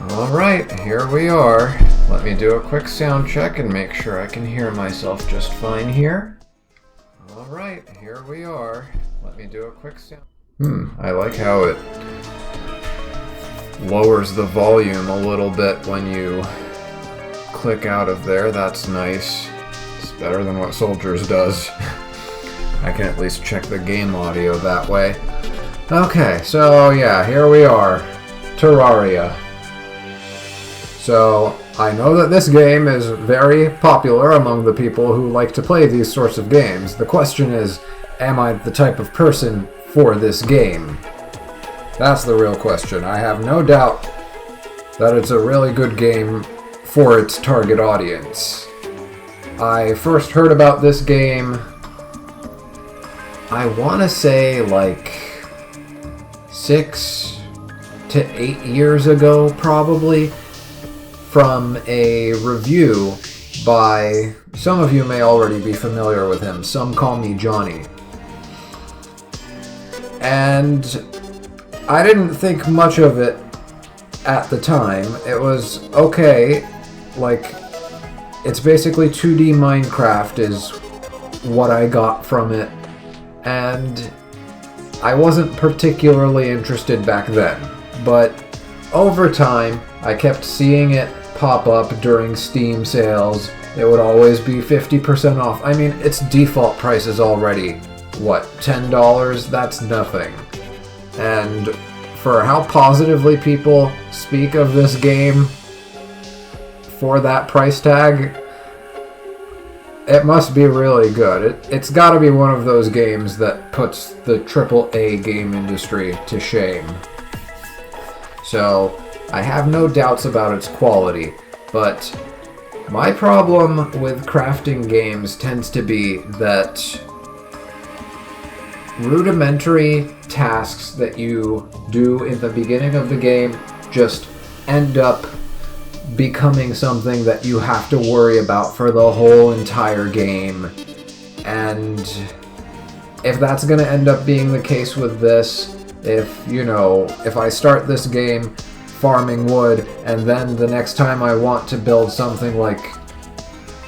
Alright, here we are. Let me do a quick sound check and make sure I can hear myself just fine here. Alright, here we are. Let me do a quick sound. I like how it lowers the volume a little bit when you click out of there. That's nice. It's better than what Soldiers does. I can at least check the game audio that way. Okay, so yeah, here we are. Terraria. So, I know that this game is very popular among the people who like to play these sorts of games. The question is, am I the type of person for this game? That's the real question. I have no doubt that it's a really good game for its target audience. I first heard about this game, I want to say like 6 to 8 years ago, probably, from a review by, some of you may already be familiar with him, Some Call Me Johnny. And I didn't think much of it at the time. It was okay, like, it's basically 2D Minecraft is what I got from it, and I wasn't particularly interested back then. But over time, I kept seeing it pop up during Steam sales. It would always be 50% off. I mean, its default price is already, what, $10? That's nothing. And for how positively people speak of this game for that price tag, it must be really good. It's got to be one of those games that puts the AAA game industry to shame. So, I have no doubts about its quality, but my problem with crafting games tends to be that rudimentary tasks that you do in the beginning of the game just end up becoming something that you have to worry about for the whole entire game. And if that's going to end up being the case with this, if I start this game farming wood, and then the next time I want to build something like,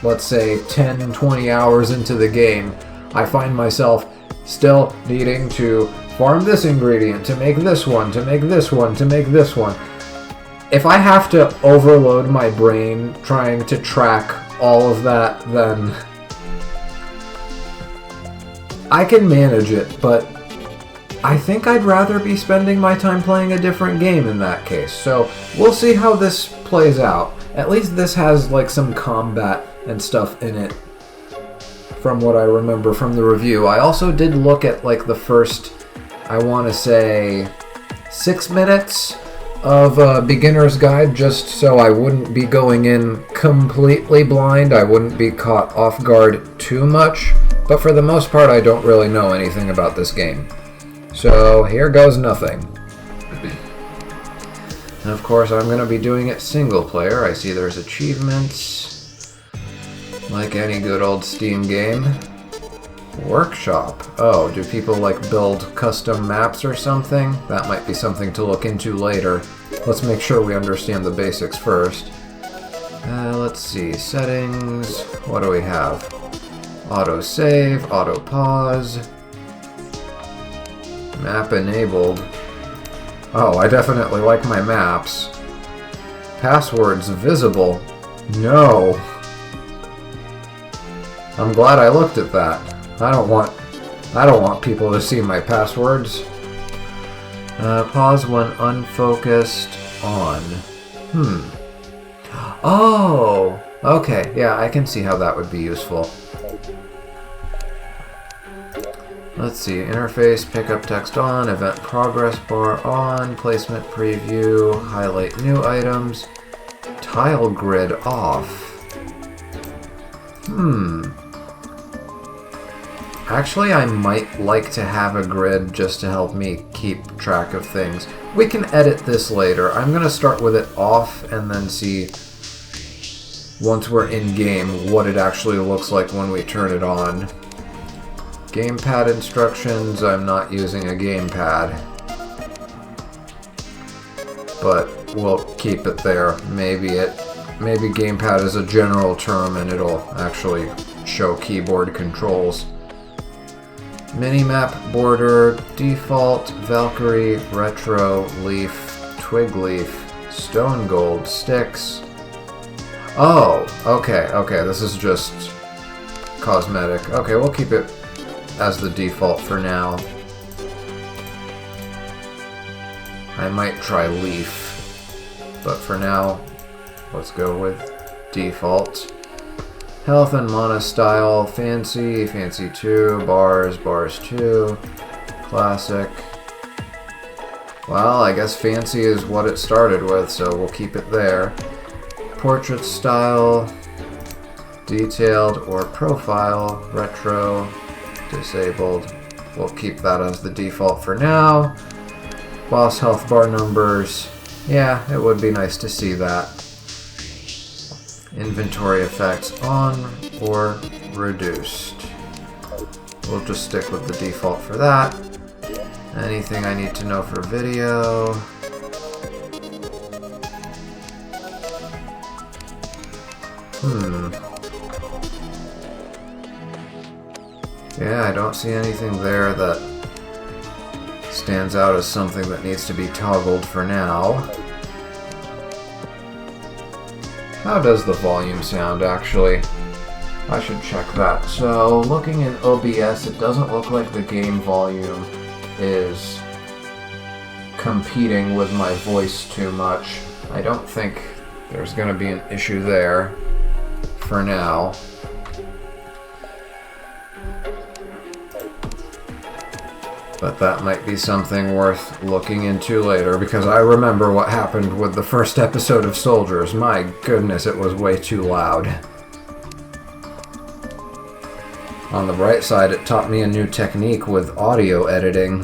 let's say, 10, 20 hours into the game, I find myself still needing to farm this ingredient to make this one, to make this one, to make this one. If I have to overload my brain trying to track all of that, then I can manage it, but I think I'd rather be spending my time playing a different game in that case. So we'll see how this plays out. At least this has like some combat and stuff in it from what I remember from the review. I also did look at like the first, I want to say, 6 minutes of a beginner's guide, just so I wouldn't be going in completely blind. I wouldn't be caught off guard too much. But for the most part, I don't really know anything about this game. So here goes nothing. And of course, I'm going to be doing it single player. I see there's achievements, like any good old Steam game. Workshop. Oh, do people like build custom maps or something? That might be something to look into later. Let's make sure we understand the basics first. Let's see. Settings. What do we have? Auto save, auto pause. Map enabled. Oh, I definitely like my maps. Passwords visible. No. I'm glad I looked at that. I don't want people to see my passwords. Pause when unfocused on. Oh! Okay, yeah, I can see how that would be useful. Let's see, interface, pick up text on, event progress bar on, placement preview, highlight new items, tile grid off. Actually, I might like to have a grid just to help me keep track of things. We can edit this later. I'm going to start with it off and then see, once we're in game, what it actually looks like when we turn it on. Gamepad instructions, I'm not using a gamepad. but we'll keep it there. Maybe gamepad is a general term and it'll actually show keyboard controls. Minimap border, default, Valkyrie, retro, leaf, twig leaf, stone gold, sticks. Oh, okay, this is just cosmetic. Okay, we'll keep it as the default for now. I might try leaf, but for now, let's go with default. Health and mana style, fancy, fancy 2, bars, bars 2, classic. Well, I guess fancy is what it started with, so we'll keep it there. Portrait style, detailed or profile, retro, disabled. We'll keep that as the default for now. Boss health bar numbers. Yeah, it would be nice to see that. Inventory effects on or reduced. We'll just stick with the default for that. Anything I need to know for video? Yeah, I don't see anything there that stands out as something that needs to be toggled for now. How does the volume sound, actually? I should check that. So, looking in OBS, it doesn't look like the game volume is competing with my voice too much. I don't think there's going to be an issue there for now. But that might be something worth looking into later, because I remember what happened with the first episode of Soldiers. My goodness, it was way too loud. On the bright side, it taught me a new technique with audio editing.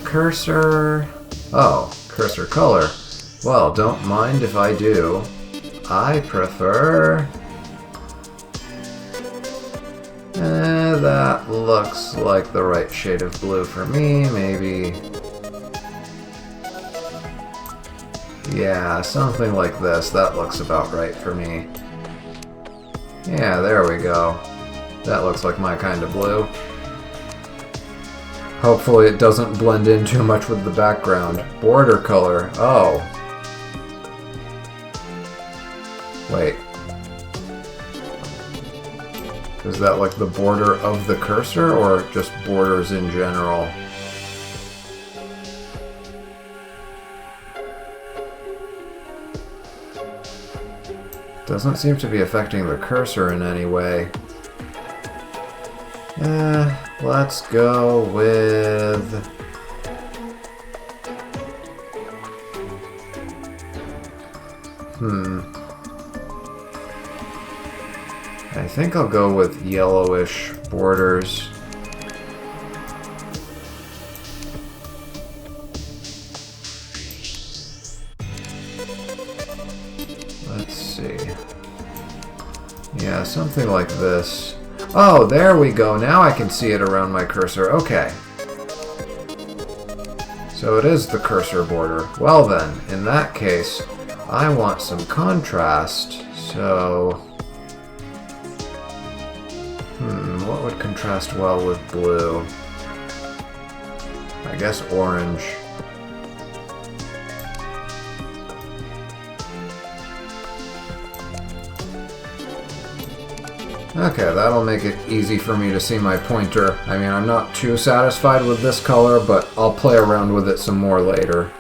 Cursor... Oh, cursor color. Well, don't mind if I do. I prefer... that looks like the right shade of blue for me, maybe. Yeah, something like this. That looks about right for me. Yeah, there we go. That looks like my kind of blue. Hopefully it doesn't blend in too much with the background. Border color. Oh. Wait. Is that like the border of the cursor, or just borders in general? Doesn't seem to be affecting the cursor in any way. Let's go with... I think I'll go with yellowish borders. Let's see. Yeah, something like this. Oh, there we go. Now I can see it around my cursor. Okay. So it is the cursor border. Well then, in that case, I want some contrast. So... what would contrast well with blue? I guess orange. Okay, that'll make it easy for me to see my pointer. I mean, I'm not too satisfied with this color, but I'll play around with it some more later.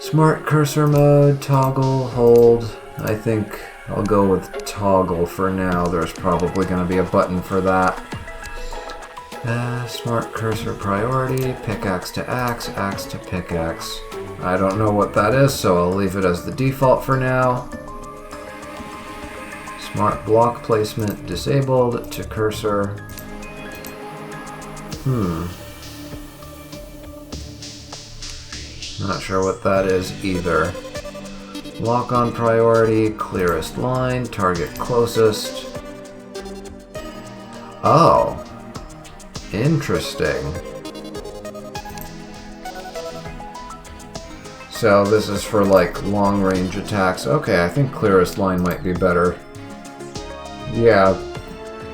Smart cursor mode, toggle, hold. I think I'll go with toggle for now. There's probably going to be a button for that. Smart cursor priority, pickaxe to axe, axe to pickaxe. I don't know what that is, so I'll leave it as the default for now. Smart block placement disabled to cursor. Not sure what that is either. Lock on priority, clearest line, target closest. Oh, interesting. so this is for, like, long-range attacks. Okay, I think clearest line might be better. Yeah,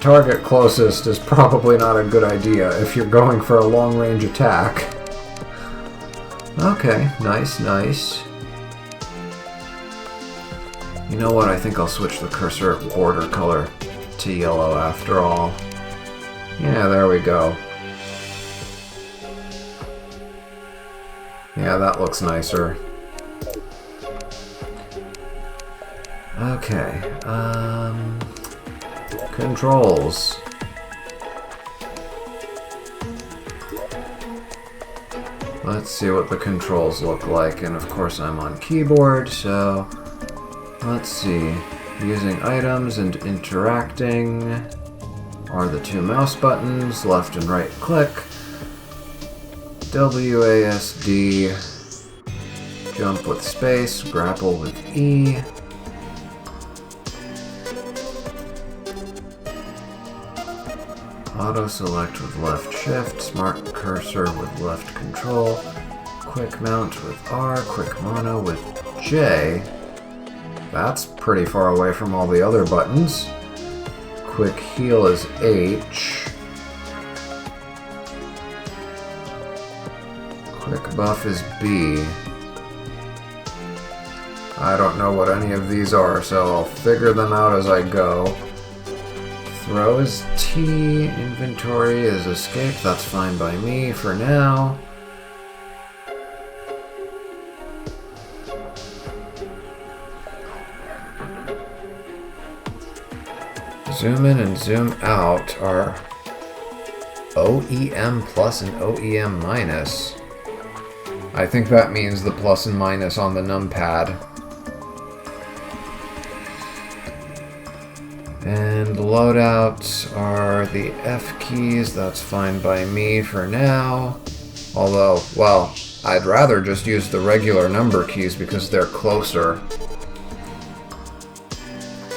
target closest is probably not a good idea if you're going for a long-range attack. Okay, nice, nice. You know what, I think I'll switch the cursor border color to yellow after all. Yeah, there we go. Yeah, that looks nicer. Okay, controls. Let's see what the controls look like, and of course I'm on keyboard, so let's see. Using items and interacting are the two mouse buttons, left and right click. WASD, jump with space, grapple with E. Auto select with left shift, smart cursor with left control, quick mount with R, quick mono with J. That's pretty far away from all the other buttons. Quick heal is H. Quick buff is B. I don't know what any of these are, so I'll figure them out as I go. Throw is T. Inventory is escape. That's fine by me for now. Zoom in and zoom out are OEM plus and OEM minus. I think that means the plus and minus on the numpad. And loadouts are the F keys. That's fine by me for now. Although, well, I'd rather just use the regular number keys because they're closer.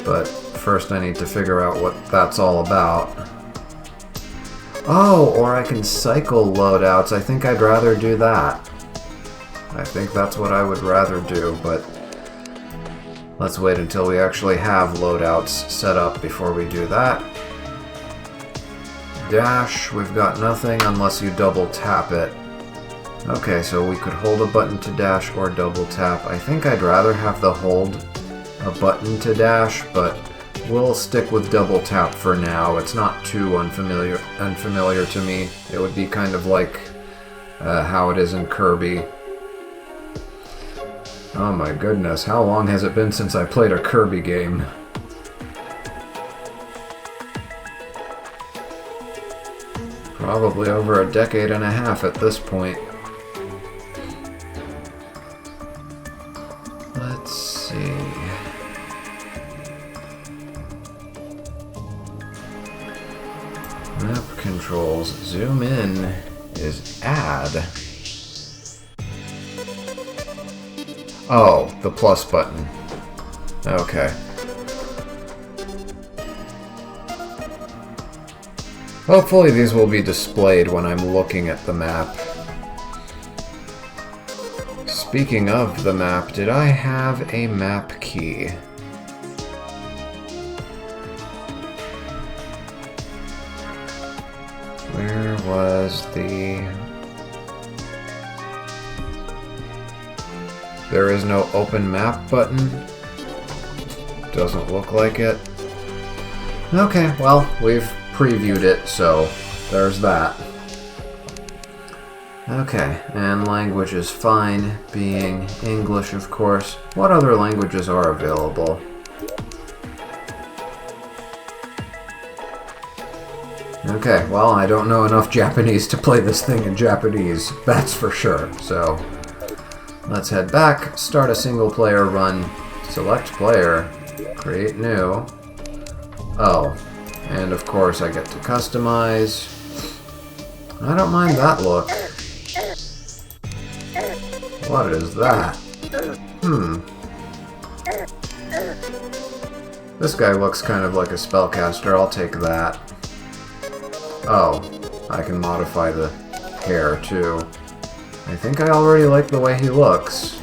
But first I need to figure out what that's all about. Oh, or I can cycle loadouts. I think I'd rather do that. I think that's what I would rather do, but let's wait until we actually have loadouts set up before we do that. Dash, we've got nothing unless you double tap it. Okay, so we could hold a button to dash or double tap. I think I'd rather have the hold a button to dash, but we'll stick with double tap for now. It's not too unfamiliar to me. It would be kind of like how it is in Kirby. Oh my goodness, how long has it been since I played a Kirby game? Probably over a decade and a half at this point. Let's see. Map controls. Zoom in is add. Oh, the plus button. Okay. Hopefully these will be displayed when I'm looking at the map. Speaking of the map, did I have a map key? Where was the... There is no open map button. Doesn't look like it. Okay, well, we've previewed it, so there's that. Okay, and language is fine, being English, of course. What other languages are available? Okay, well, I don't know enough Japanese to play this thing in Japanese, that's for sure, so... Let's head back, start a single player run, select player, create new. Oh, and of course I get to customize. I don't mind that look. What is that? This guy looks kind of like a spellcaster, I'll take that. Oh, I can modify the hair too. I think I already like the way he looks.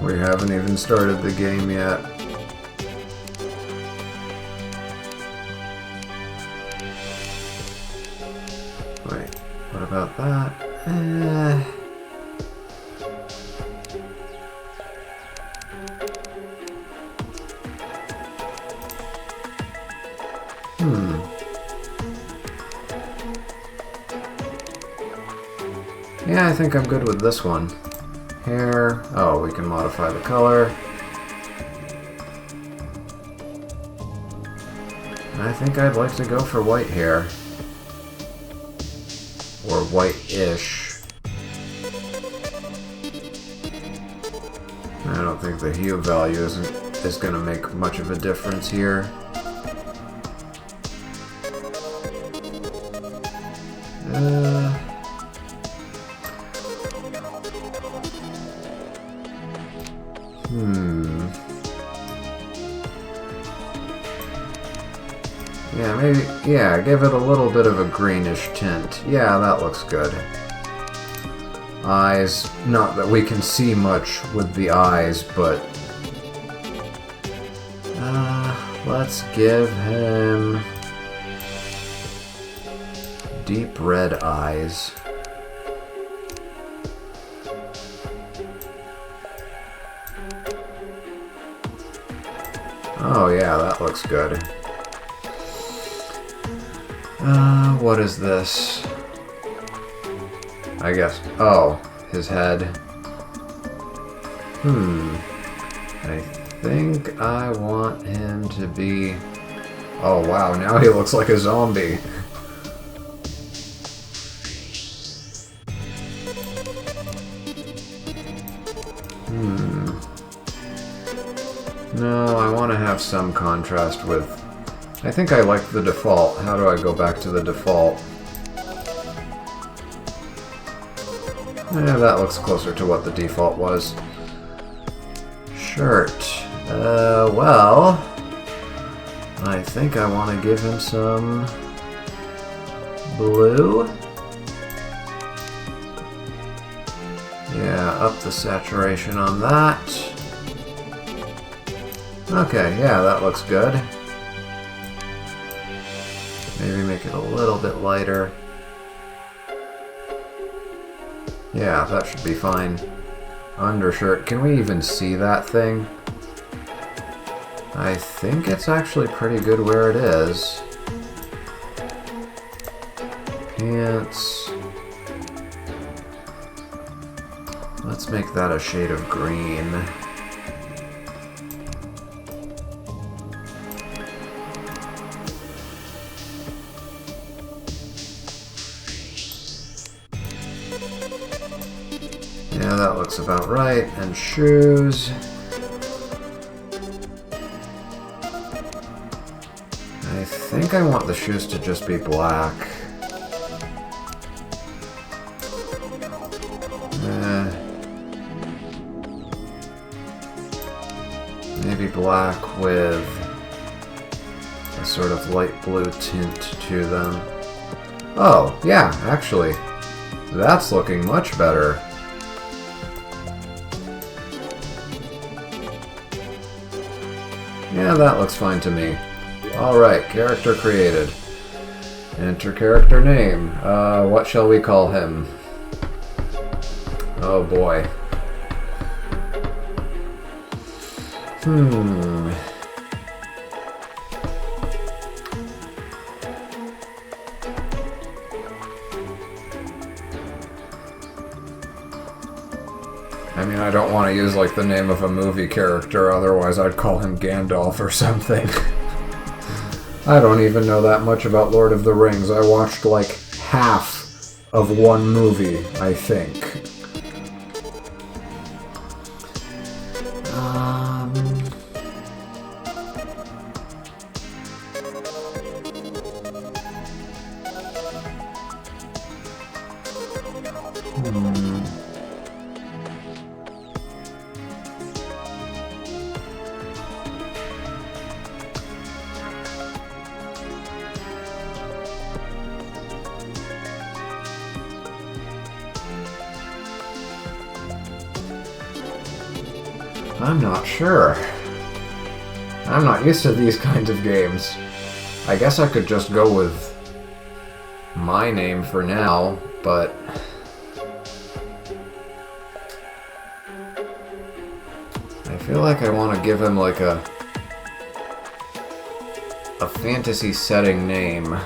We haven't even started the game yet. Wait, what about that? Yeah, I think I'm good with this one. Hair. Oh, we can modify the color. I think I'd like to go for white hair. Or white-ish. I don't think the hue value is going to make much of a difference here. Yeah, maybe, yeah, give it a little bit of a greenish tint. Yeah, that looks good. Eyes, not that we can see much with the eyes, but... let's give him... deep red eyes. Oh yeah, that looks good. What is this? I guess. Oh, his head. I think I want him to be... Oh wow, now he looks like a zombie. No, I want to have some contrast with... I think I like the default. How do I go back to the default? Yeah, that looks closer to what the default was. Shirt. Well... I think I want to give him some... blue? Yeah, up the saturation on that. Okay, yeah, that looks good. Maybe make it a little bit lighter. Yeah, that should be fine. Undershirt. Can we even see that thing? I think it's actually pretty good where it is. Pants. Let's make that a shade of green. Yeah, that looks about right. And shoes. I think I want the shoes to just be black. Maybe black with a sort of light blue tint to them. Oh, yeah, actually. That's looking much better. Yeah, that looks fine to me. Alright, character created. Enter character name. What shall we call him? Oh boy. I mean, I don't want to use, like, the name of a movie character, otherwise I'd call him Gandalf or something. I don't even know that much about Lord of the Rings. I watched, like, half of one movie, I think. I'm not sure. I'm not used to these kinds of games. I guess I could just go with my name for now, but I feel like I want to give him like a fantasy setting name.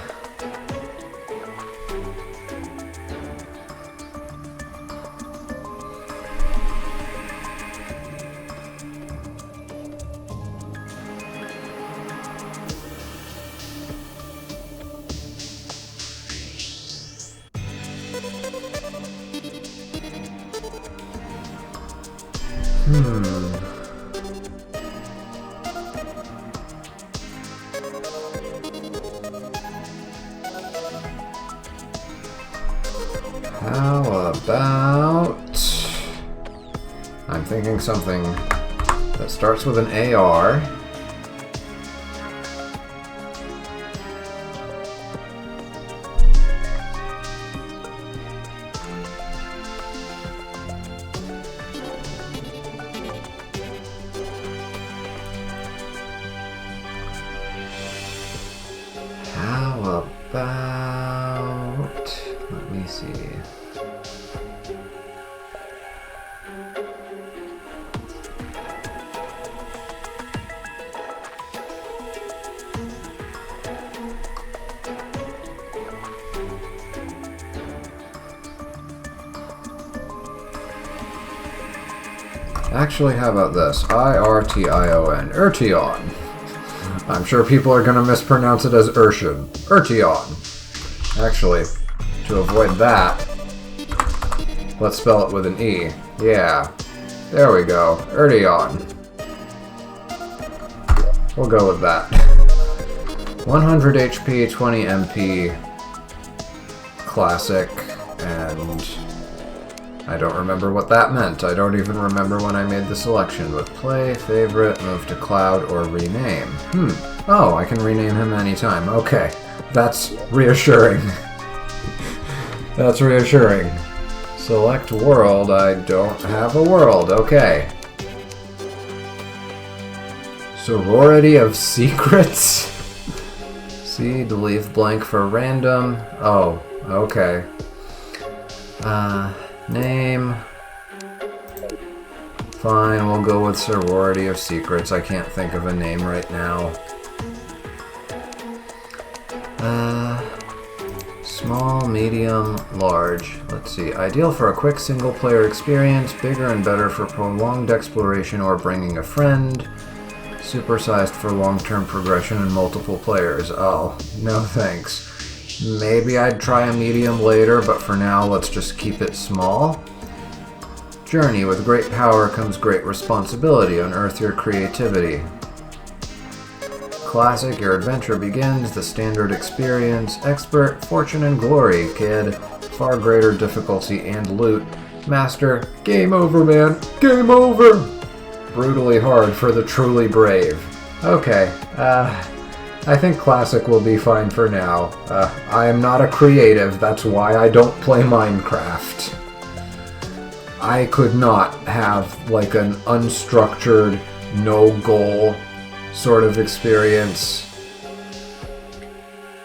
How about... I'm thinking something that starts with an AR. How about... let me see. Actually, how about this? I-R-T-I-O-N. Urtion. I'm sure people are going to mispronounce it as Urshan. Urtion. Actually, to avoid that, let's spell it with an E. Yeah. There we go. Urtion. We'll go with that. 100 HP, 20 MP, classic, and I don't remember what that meant. I don't even remember when I made the selection. With play, favorite, move to cloud, or rename. Oh, I can rename him anytime. Okay. That's reassuring. That's reassuring. Select world. I don't have a world. Okay. Sorority of Secrets? See, leave blank for random. Oh, okay. Name. Fine, we'll go with Sorority of Secrets. I can't think of a name right now. Small, medium, large. Let's see. Ideal for a quick single-player experience, bigger and better for prolonged exploration or bringing a friend. Supersized for long-term progression and multiple players. Oh, no thanks. Maybe I'd try a medium later, but for now, let's just keep it small. Journey. With great power comes great responsibility. Unearth your creativity. Classic. Your adventure begins. The standard experience. Expert. Fortune and glory. Kid. Far greater difficulty and loot. Master. Game over, man. Game over! Brutally hard for the truly brave. Okay. I think classic will be fine for now. I am not a creative. That's why I don't play Minecraft. I could not have like an unstructured, no goal sort of experience.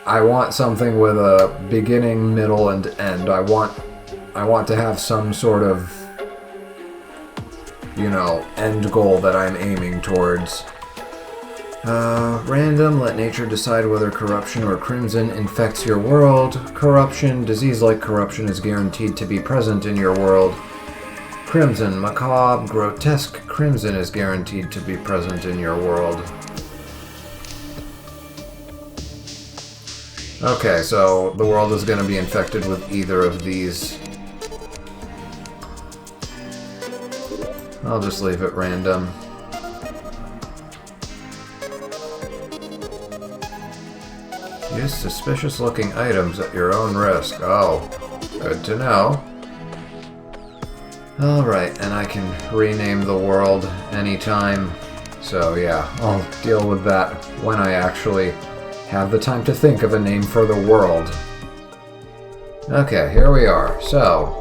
I want something with a beginning, middle, and end. I want to have some sort of, you know, end goal that I'm aiming towards. Random, let nature decide whether corruption or crimson infects your world. Corruption, disease like corruption is guaranteed to be present in your world. Crimson, macabre, grotesque, crimson is guaranteed to be present in your world. Okay, so the world is going to be infected with either of these. I'll just leave it random. Use suspicious-looking items at your own risk. Oh, good to know. Alright, and I can rename the world anytime. So yeah, I'll deal with that when I actually have the time to think of a name for the world. Okay, here we are. So,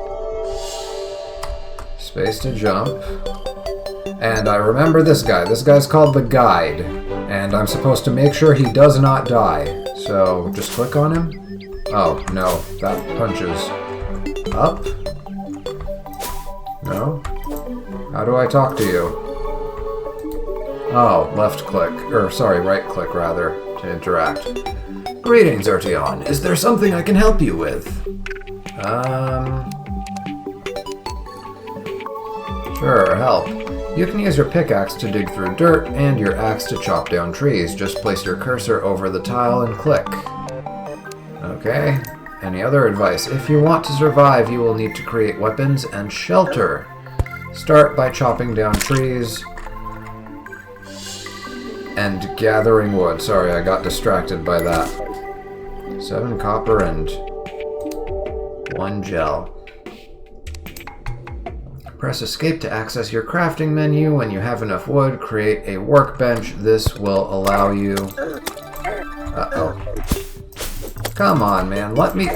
space to jump. And I remember this guy. This guy's called the Guide. And I'm supposed to make sure he does not die. So, just click on him. Oh, no. That punches up? No? How do I talk to you? Oh, left click. Or, sorry, right click, rather, to interact. Greetings, Arteon. Is there something I can help you with? Sure, help. You can use your pickaxe to dig through dirt and your axe to chop down trees. Just place your cursor over the tile and click. Okay. Any other advice? If you want to survive, you will need to create weapons and shelter. Start by chopping down trees and gathering wood. Sorry, I got distracted by that. 7 copper and 1 gel. Press escape to access your crafting menu. When you have enough wood, create a workbench. This will allow you... Uh-oh. Come on, man, let me...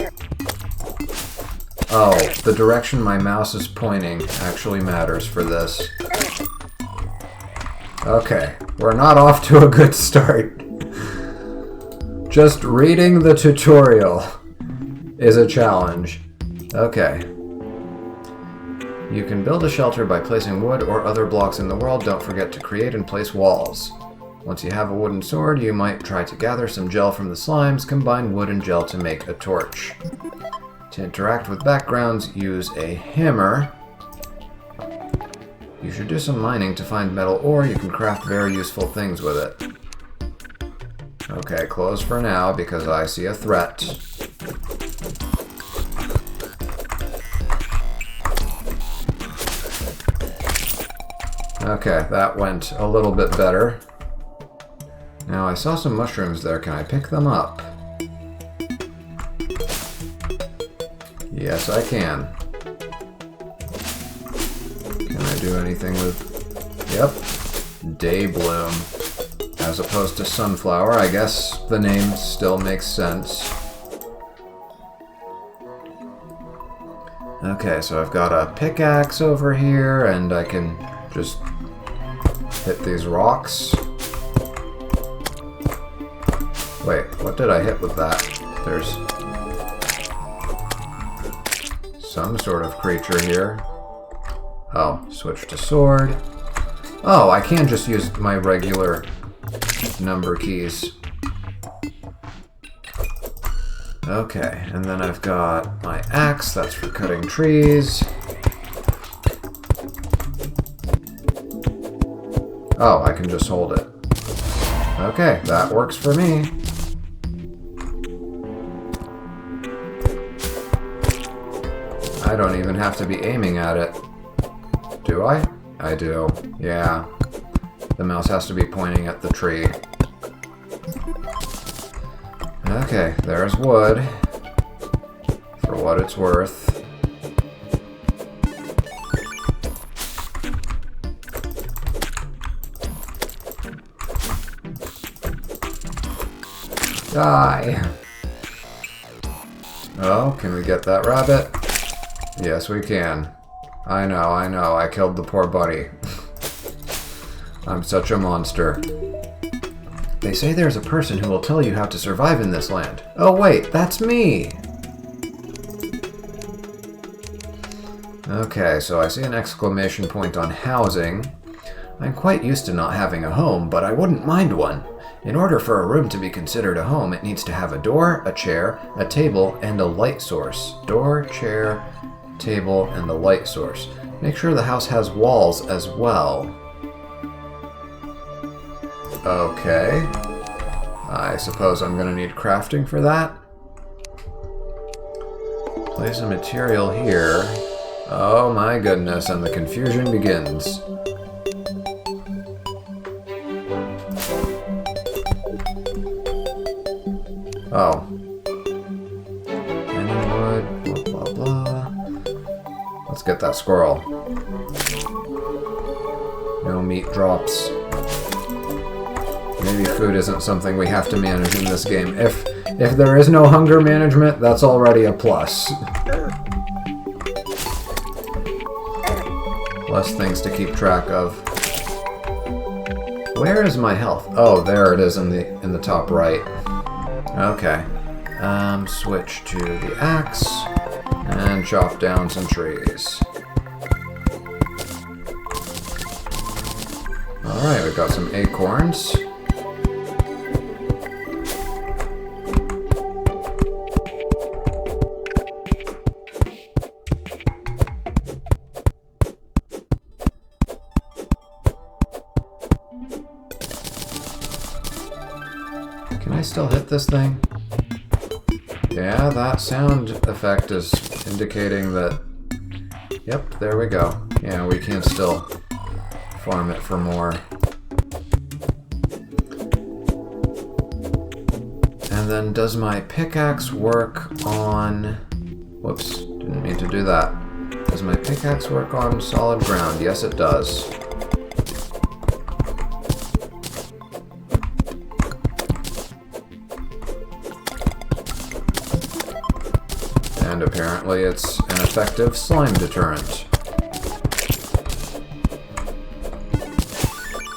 Oh, the direction my mouse is pointing actually matters for this. Okay, we're not off to a good start. Just reading the tutorial is a challenge. Okay. You can build a shelter by placing wood or other blocks in the world. Don't forget to create and place walls. Once you have a wooden sword, you might try to gather some gel from the slimes. Combine wood and gel to make a torch. To interact with backgrounds, use a hammer. You should do some mining to find metal ore. You can craft very useful things with it. Okay, close for now because I see a threat. Okay, that went a little bit better. Now, I saw some mushrooms there. Can I pick them up? Yes, I can. Can I do anything with... Yep. Day bloom. As opposed to sunflower. I guess the name still makes sense. Okay, so I've got a pickaxe over here, and I can just hit these rocks. Wait, what did I hit with that? There's some sort of creature here. Oh, switch to sword. Oh, I can just use my regular number keys. Okay, and then I've got my axe, that's for cutting trees. Oh, I can just hold it. Okay, that works for me. I don't even have to be aiming at it. Do I? I do. Yeah. The mouse has to be pointing at the tree. Okay, there's wood. For what it's worth. Die! Oh, can we get that rabbit? Yes, we can. I know, I killed the poor bunny. I'm such a monster. They say there's a person who will tell you how to survive in this land. Oh wait, that's me! Okay, so I see an exclamation point on housing. I'm quite used to not having a home, but I wouldn't mind one. In order for a room to be considered a home, it needs to have a door, a chair, a table, and a light source. Door, chair, table, and a light source. Make sure the house has walls as well. Okay. I suppose I'm gonna need crafting for that. Place a material here. Oh my goodness, and the confusion begins. Oh. Any wood, blah blah blah. Let's get that squirrel. No meat drops. Maybe food isn't something we have to manage in this game. If there is no hunger management, that's already a plus. Less things to keep track of. Where is my health? Oh, there it is in the top right. Okay. Switch to the axe and chop down some trees. Alright, we've got some acorns. Can I still hit this thing? Yeah, that sound effect is indicating that... Yep, there we go. Yeah, we can still farm it for more. And then does my pickaxe work on... Whoops, didn't mean to do that. Does my pickaxe work on solid ground? Yes, it does. And apparently it's an effective slime deterrent.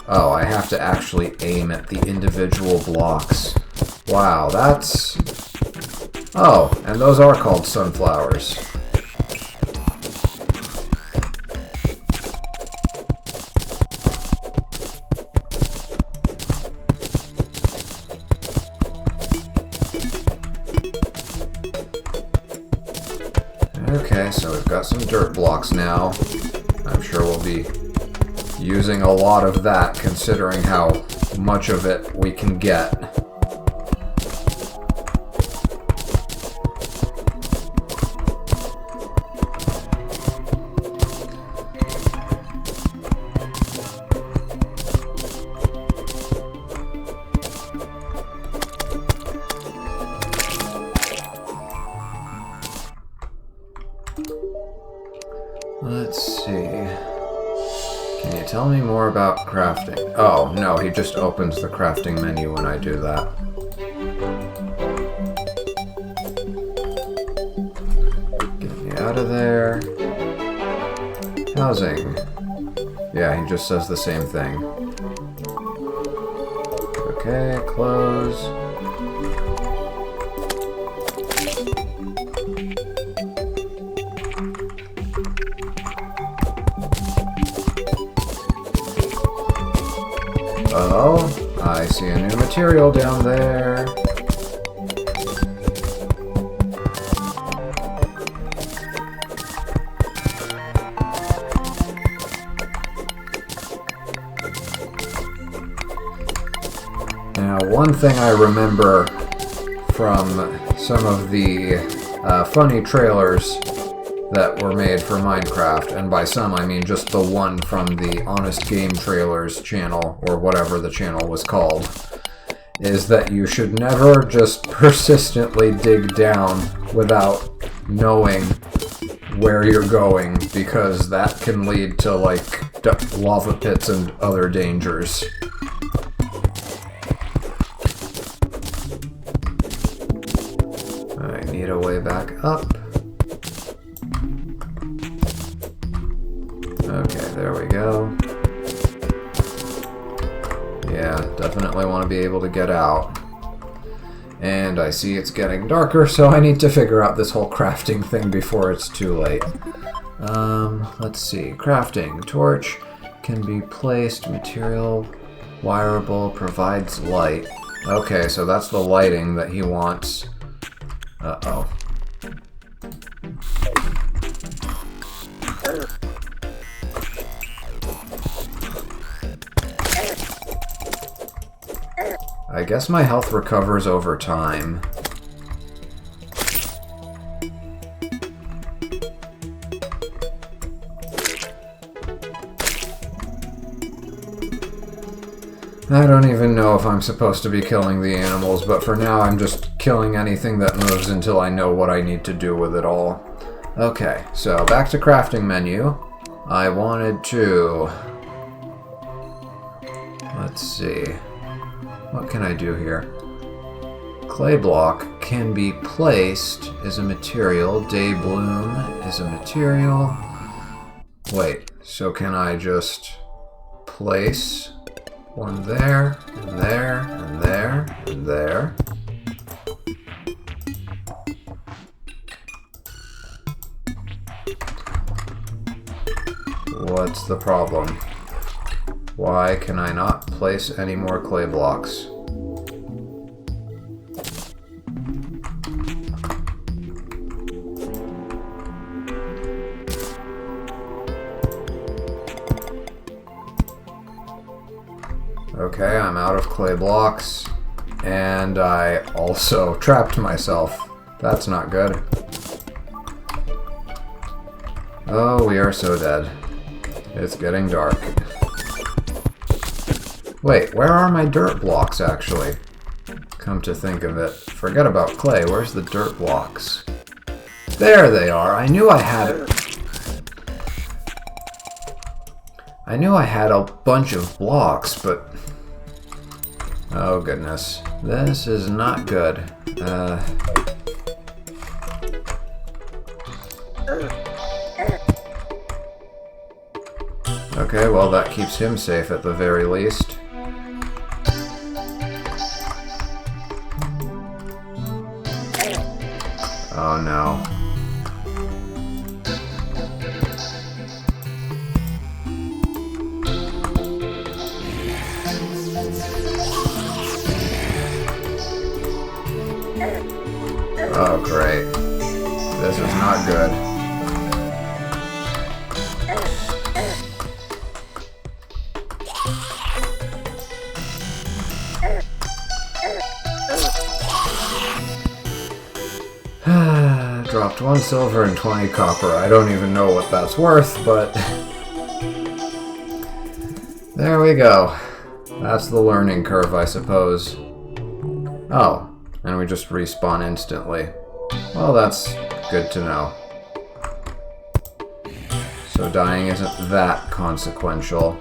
Oh, I have to actually aim at the individual blocks. Wow, that's... Oh, and those are called sunflowers. Okay, so we've got some dirt blocks now. I'm sure we'll be using a lot of that, considering how much of it we can get. Let's see. Can you tell me more about crafting? Oh, no, he just opens the crafting menu when I do that. Get me out of there. Housing. Yeah, he just says the same thing. Okay, close. Oh, I see a new material down there. Now, one thing I remember from some of the funny trailers that were made for Minecraft, and by some I mean just the one from the Honest Game Trailers channel, or whatever the channel was called, is that you should never just persistently dig down without knowing where you're going, because that can lead to, like, lava pits and other dangers. I need a way back up. Okay, there we go. Yeah, definitely want to be able to get out. And I see it's getting darker, so I need to figure out this whole crafting thing before it's too late. Let's see. Crafting. Torch can be placed. Material. Wireable. Provides light. Okay, so that's the lighting that he wants. Uh-oh. I guess my health recovers over time. I don't even know if I'm supposed to be killing the animals, but for now I'm just killing anything that moves until I know what I need to do with it all. Okay, so back to crafting menu. I wanted to... Let's see. What can I do here? Clay block can be placed as a material. Day bloom is a material. Wait, so can I just place One there, and there, and there, and there. What's the problem? Why can I not place any more clay blocks? Okay, I'm out of clay blocks, and I also trapped myself. That's not good. Oh, we are so dead. It's getting dark. Wait, where are my dirt blocks, actually? Come to think of it. Forget about clay. Where's the dirt blocks? There they are. I knew I had... I knew I had a bunch of blocks, but... Oh, goodness. This is not good. Okay, well, that keeps him safe at the very least. Oh, no. Oh, great. This is not good. Dropped 1 silver and 20 copper. I don't even know what that's worth, but... There we go. That's the learning curve, I suppose. Oh. And we just respawn instantly. Well, that's good to know. So dying isn't that consequential.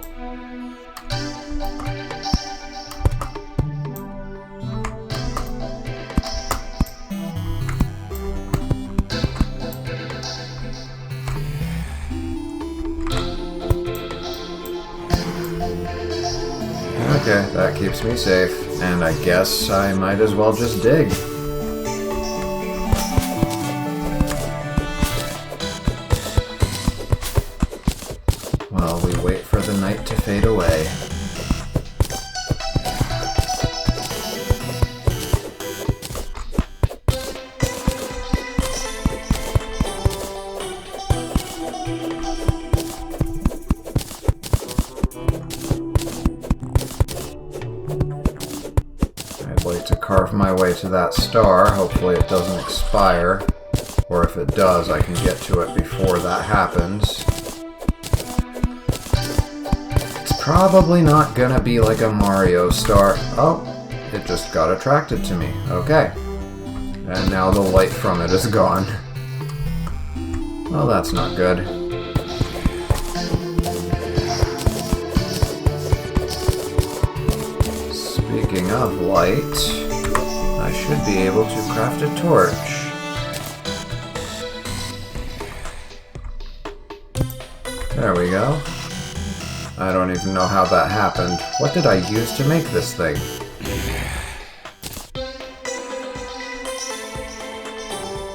Okay, that keeps me safe. And I guess I might as well just dig. While we wait for the night to fade away. To carve my way to that star. Hopefully it doesn't expire, or if it does, I can get to it before that happens. It's probably not gonna be like a Mario star. Oh, it just got attracted to me. Okay. And now the light from it is gone. Well, that's not good. Speaking of light, I should be able to craft a torch. There we go. I don't even know how that happened. What did I use to make this thing?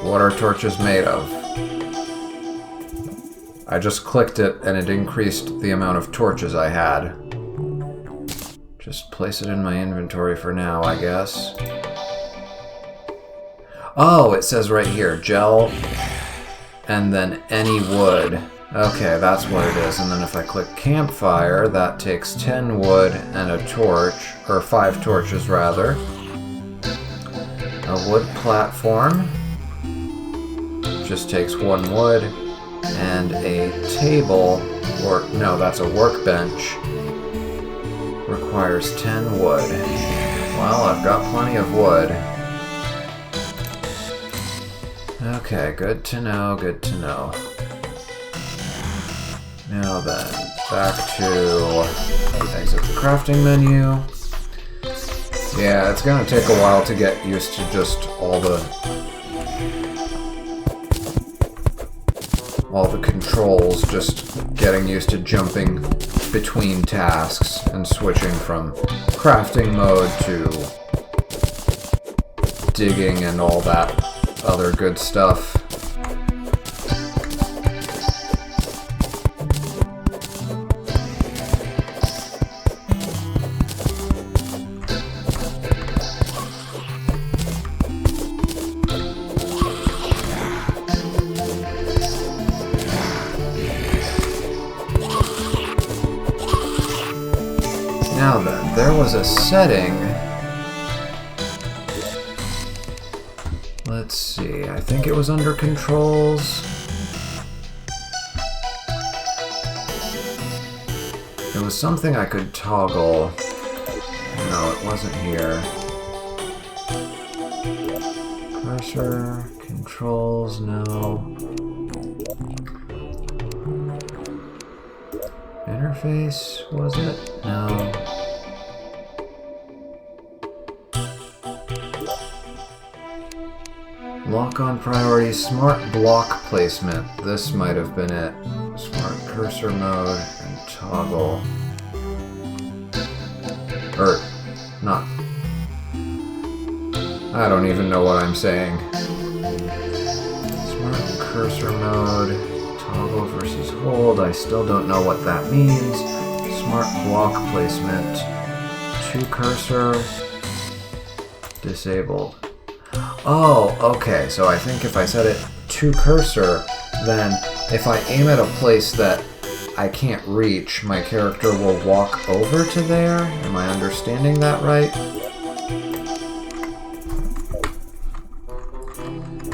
What are torches made of? I just clicked it and it increased the amount of torches I had. Just place it in my inventory for now, I guess. Oh, it says right here, gel, and then any wood. Okay, that's what it is. And then if I click campfire, that takes 10 wood and a torch, or 5 torches rather. A wood platform just takes 1 wood, and a table, or no, that's a workbench, requires 10 wood. Well, I've got plenty of wood. Okay, good to know, good to know. Now then, back to exit the crafting menu. Yeah, it's gonna take a while to get used to just all the controls, just getting used to jumping between tasks and switching from crafting mode to digging and all that other good stuff. Now then, there was a setting. Let's see, I think it was under controls. There was something I could toggle. No, it wasn't here. Cursor, controls, no. Interface, was it? No. Lock on priority, smart block placement. This might have been it. Smart cursor mode and toggle. Or, not. I don't even know what I'm saying. Smart cursor mode. Toggle versus hold, I still don't know what that means. Smart block placement. To cursor. Disabled. Oh, okay, so I think if I set it to cursor, then if I aim at a place that I can't reach, my character will walk over to there? Am I understanding that right?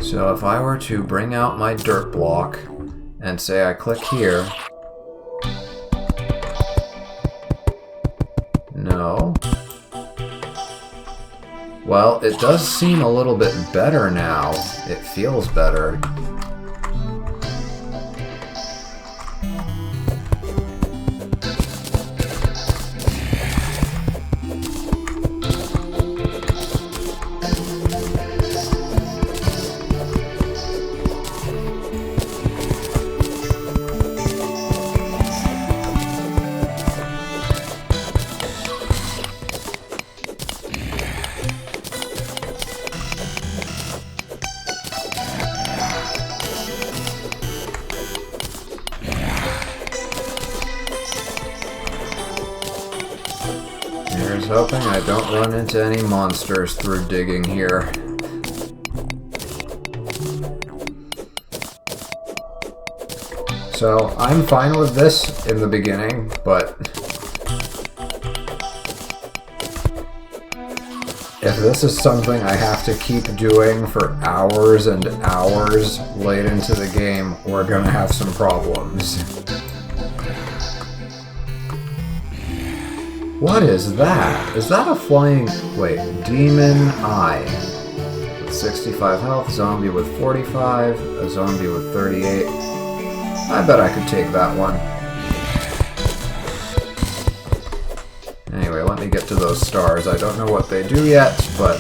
So if I were to bring out my dirt block, and say I click here. No. Well, it does seem a little bit better now. It feels better. Here's hoping I don't run into any monsters through digging here. So, I'm fine with this in the beginning, but if this is something I have to keep doing for hours and hours late into the game, we're gonna have some problems. What is that? Is that a flying... Wait, Demon Eye. With 65 health, zombie with 45, a zombie with 38. I bet I could take that one. Anyway, let me get to those stars. I don't know what they do yet, but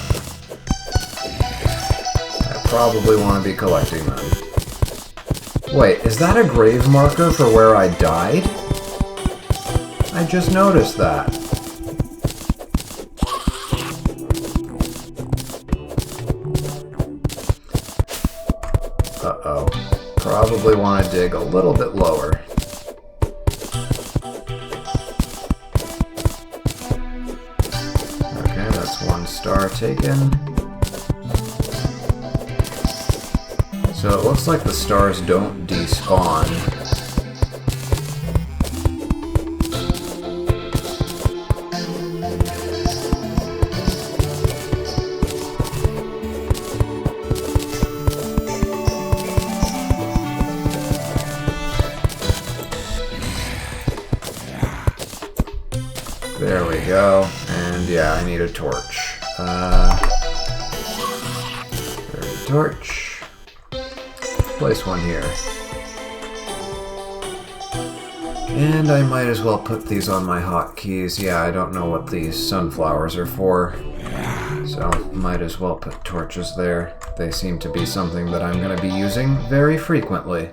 I probably want to be collecting them. Wait, is that a grave marker for where I died? I just noticed that. Uh-oh. Probably want to dig a little bit lower. Okay, that's one star taken. So it looks like the stars don't despawn. There we go, and yeah, I need a torch. There's a torch. Place one here. And I might as well put these on my hotkeys. Yeah, I don't know what these sunflowers are for, so might as well put torches there. They seem to be something that I'm going to be using very frequently.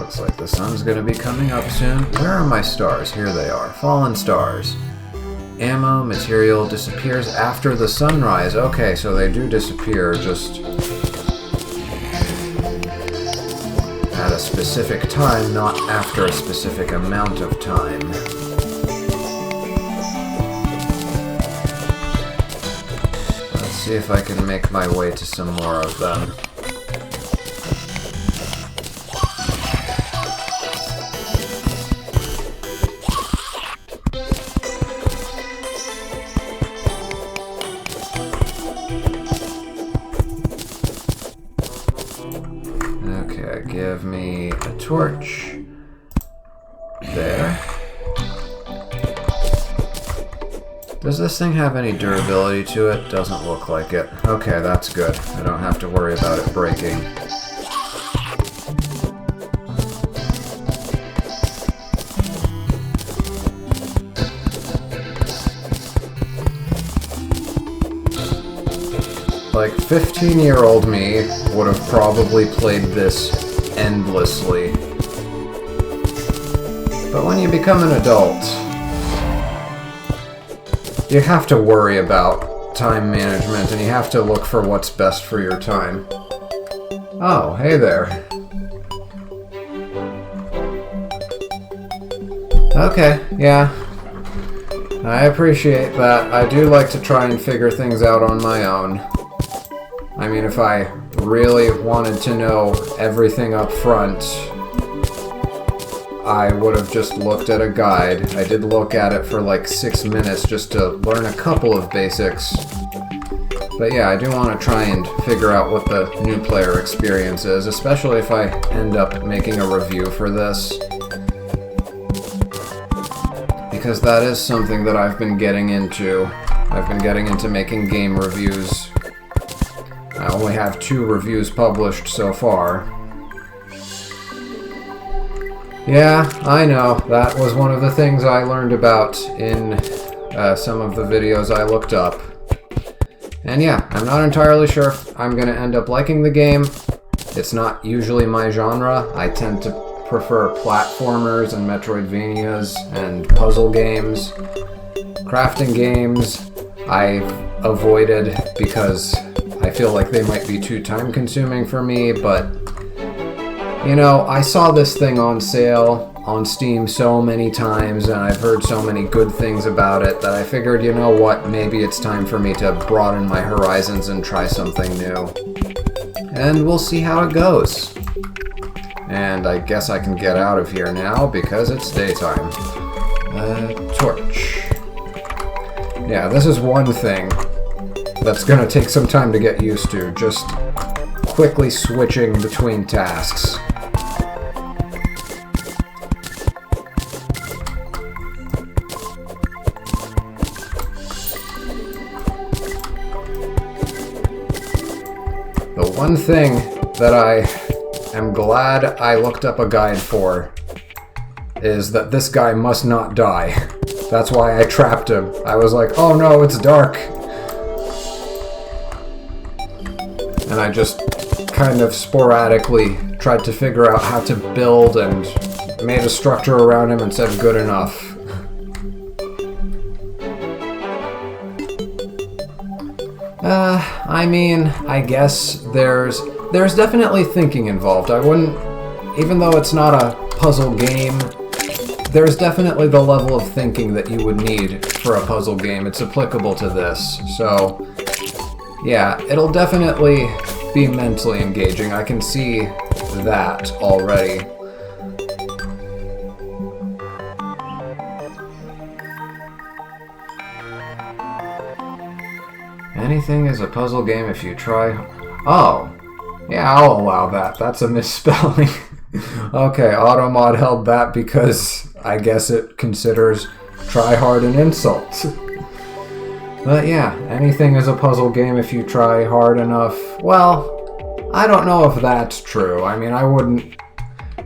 Looks like the sun's gonna be coming up soon. Where are my stars? Here they are. Fallen stars. Ammo, material disappears after the sunrise. Okay, so they do disappear just at a specific time, not after a specific amount of time. Let's see if I can make my way to some more of them. Give me a torch. There. Does this thing have any durability to it? Doesn't look like it. Okay, that's good. I don't have to worry about it breaking. Like, 15-year-old me would have probably played this endlessly. But when you become an adult, you have to worry about time management, and you have to look for what's best for your time. Oh, hey there. Okay, yeah. I appreciate that. I do like to try and figure things out on my own. I mean, if I really wanted to know everything up front, I would have just looked at a guide. I did look at it for like 6 minutes just to learn a couple of basics. But yeah, I do want to try and figure out what the new player experience is, especially if I end up making a review for this. Because that is something that I've been getting into. I've been getting into making game reviews. I only have 2 reviews published so far. Yeah, I know. That was one of the things I learned about in some of the videos I looked up. And yeah, I'm not entirely sure if I'm going to end up liking the game. It's not usually my genre. I tend to prefer platformers and Metroidvanias and puzzle games. Crafting games I've avoided because I feel like they might be too time-consuming for me, but, you know, I saw this thing on sale on Steam so many times, and I've heard so many good things about it that I figured, you know what, maybe it's time for me to broaden my horizons and try something new. And we'll see how it goes. And I guess I can get out of here now because it's daytime. Torch. Yeah, this is one thing that's gonna take some time to get used to, just quickly switching between tasks. The one thing that I am glad I looked up a guide for is that this guy must not die. That's why I trapped him. I was like, oh no, it's dark. And I just kind of sporadically tried to figure out how to build and made a structure around him and said good enough. I mean, I guess there's definitely thinking involved. I wouldn't, even though it's not a puzzle game, there's definitely the level of thinking that you would need for a puzzle game. It's applicable to this, so yeah, it'll definitely be mentally engaging. I can see that already. Anything is a puzzle game if you try... Oh! Yeah, I'll allow that. That's a misspelling. Okay, Automod held that because I guess it considers try hard an insult. But yeah, anything is a puzzle game if you try hard enough. Well, I don't know if that's true. I mean, I wouldn't...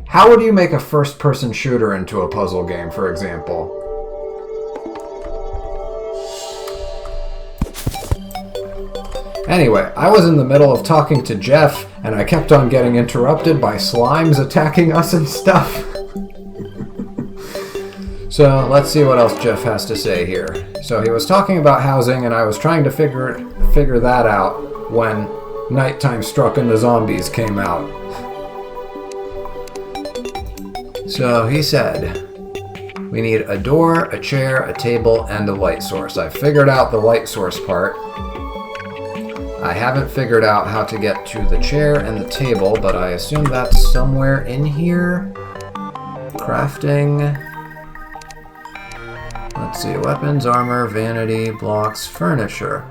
How would you make a first-person shooter into a puzzle game, for example? Anyway, I was in the middle of talking to Jeff, and I kept on getting interrupted by slimes attacking us and stuff. So let's see what else Jeff has to say here. So he was talking about housing, and I was trying to figure that out when nighttime struck and the zombies came out. So he said, we need a door, a chair, a table, and a light source. I figured out the light source part. I haven't figured out how to get to the chair and the table, but I assume that's somewhere in here. Crafting. Let's see, weapons, armor, vanity, blocks, furniture.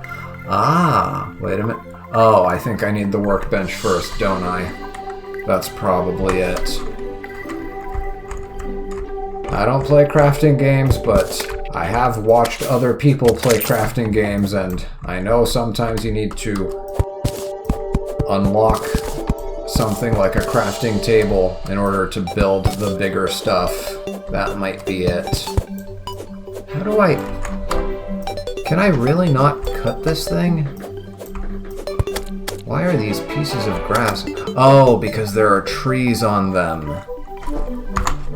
Ah, wait a minute. Oh, I think I need the workbench first, don't I? That's probably it. I don't play crafting games, but I have watched other people play crafting games, and I know sometimes you need to unlock something like a crafting table in order to build the bigger stuff. That might be it. How do I... Can I really not cut this thing? Why are these pieces of grass? Oh, because there are trees on them.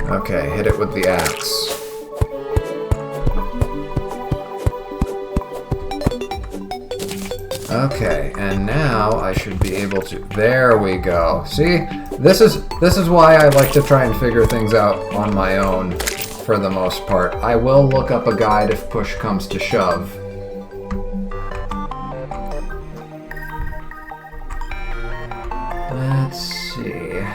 Okay, hit it with the axe. Okay, and now I should be able to... There we go. See? This is why I like to try and figure things out on my own, for the most part. I will look up a guide if push comes to shove. Let's see...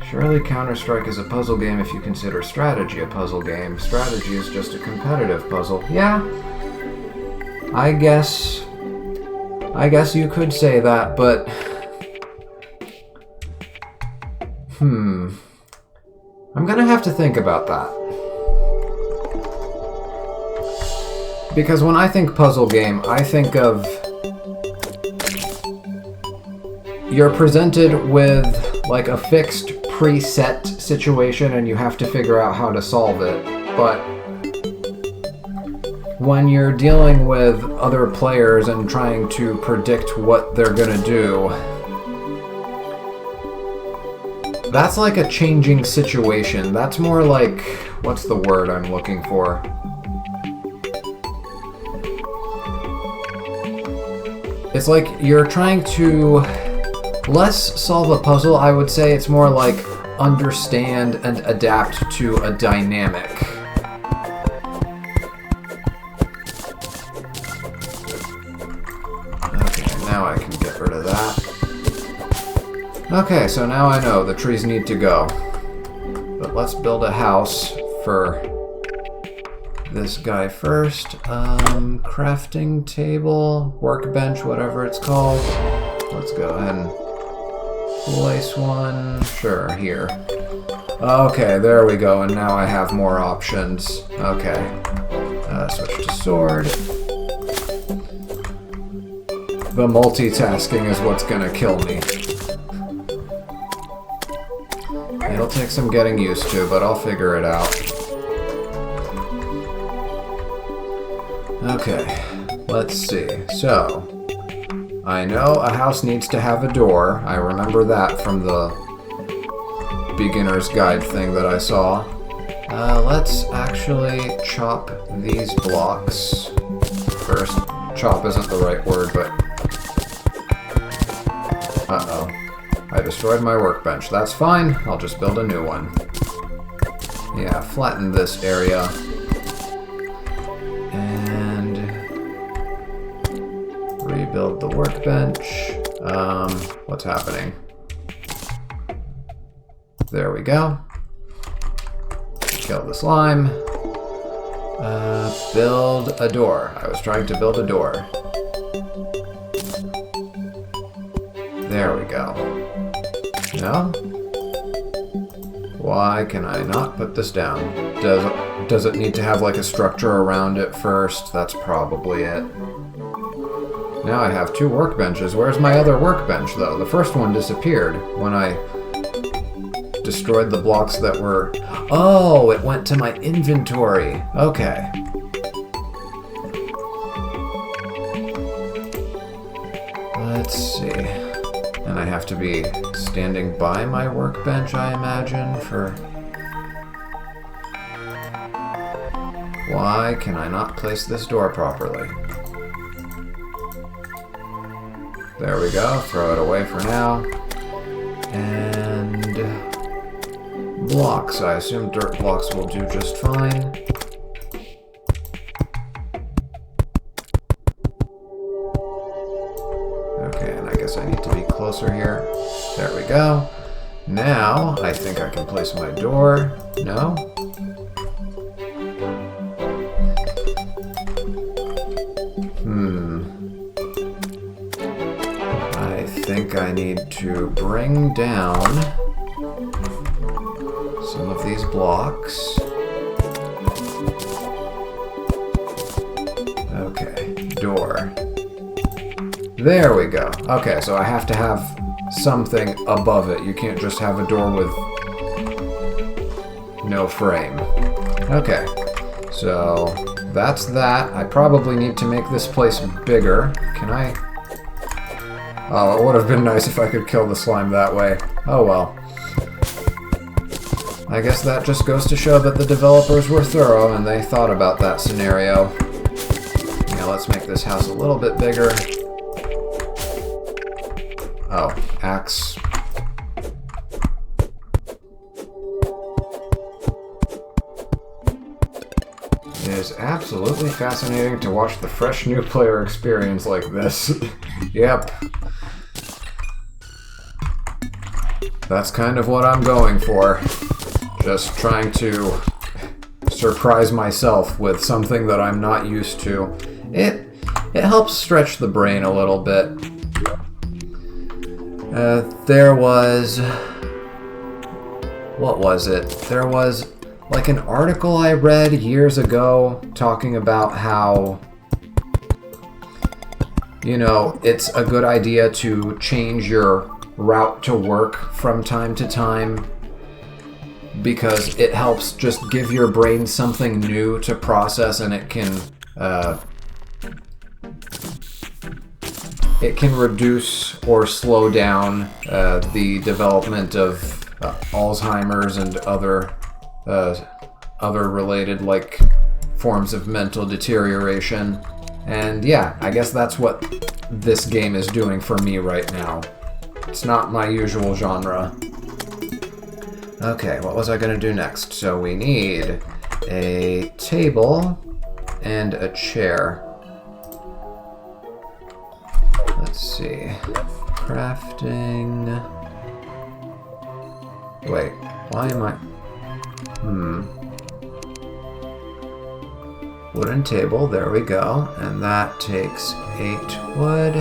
Surely Counter-Strike is a puzzle game if you consider strategy a puzzle game. Strategy is just a competitive puzzle. Yeah, I guess you could say that, but... I'm gonna have to think about that. Because when I think puzzle game, I think of... You're presented with, like, a fixed preset situation and you have to figure out how to solve it. But when you're dealing with other players and trying to predict what they're gonna do, that's like a changing situation. That's more like, what's the word I'm looking for? It's like you're trying to less solve a puzzle, I would say. It's more like understand and adapt to a dynamic. Okay, now I can get rid of that. Okay, so now I know the trees need to go. But let's build a house for this guy first. Crafting table, workbench, whatever it's called. Let's go ahead and place one, sure, here. Okay, there we go, and now I have more options. Okay, switch to sword. The multitasking is what's gonna kill me. It'll take some getting used to, but I'll figure it out. Okay, let's see. So, I know a house needs to have a door. I remember that from the beginner's guide thing that I saw. Let's actually chop these blocks first. Chop isn't the right word, but... Uh-oh. I destroyed my workbench. That's fine. I'll just build a new one. Yeah, flatten this area. And... rebuild the workbench. What's happening? There we go. Kill the slime. Build a door. I was trying to build a door. There we go. No? Why can I not put this down? Does it need to have like a structure around it first? That's probably it. Now I have two workbenches. Where's my other workbench, though? The first one disappeared when I destroyed the blocks that were... Oh, it went to my inventory. Okay. might have to be standing by my workbench, I imagine, for... Why can I not place this door properly? There we go. Throw it away for now. And... blocks. I assume dirt blocks will do just fine. Okay, and I guess I need to be closer here. There we go. Now, I think I can place my door. No? I think I need to bring down some of these blocks. Okay, door. There we go. Okay, so I have to have something above it. You can't just have a door with no frame. Okay, so that's that. I probably need to make this place bigger. Can I? Oh, it would have been nice if I could kill the slime that way. Oh well. I guess that just goes to show that the developers were thorough and they thought about that scenario. Now let's make this house a little bit bigger. Oh, axe. It is absolutely fascinating to watch the fresh new player experience like this. Yep. That's kind of what I'm going for. Just trying to surprise myself with something that I'm not used to. It helps stretch the brain a little bit. There was... what was it? There was like an article I read years ago talking about how, you know, it's a good idea to change your route to work from time to time because it helps just give your brain something new to process, and it can reduce or slow down the development of Alzheimer's and other related like forms of mental deterioration. And yeah, I guess that's what this game is doing for me right now. It's not my usual genre. Okay, what was I gonna do next? So we need a table and a chair. Let's see. Crafting. Wait, why am I... Wooden table, there we go. And that takes 8 wood.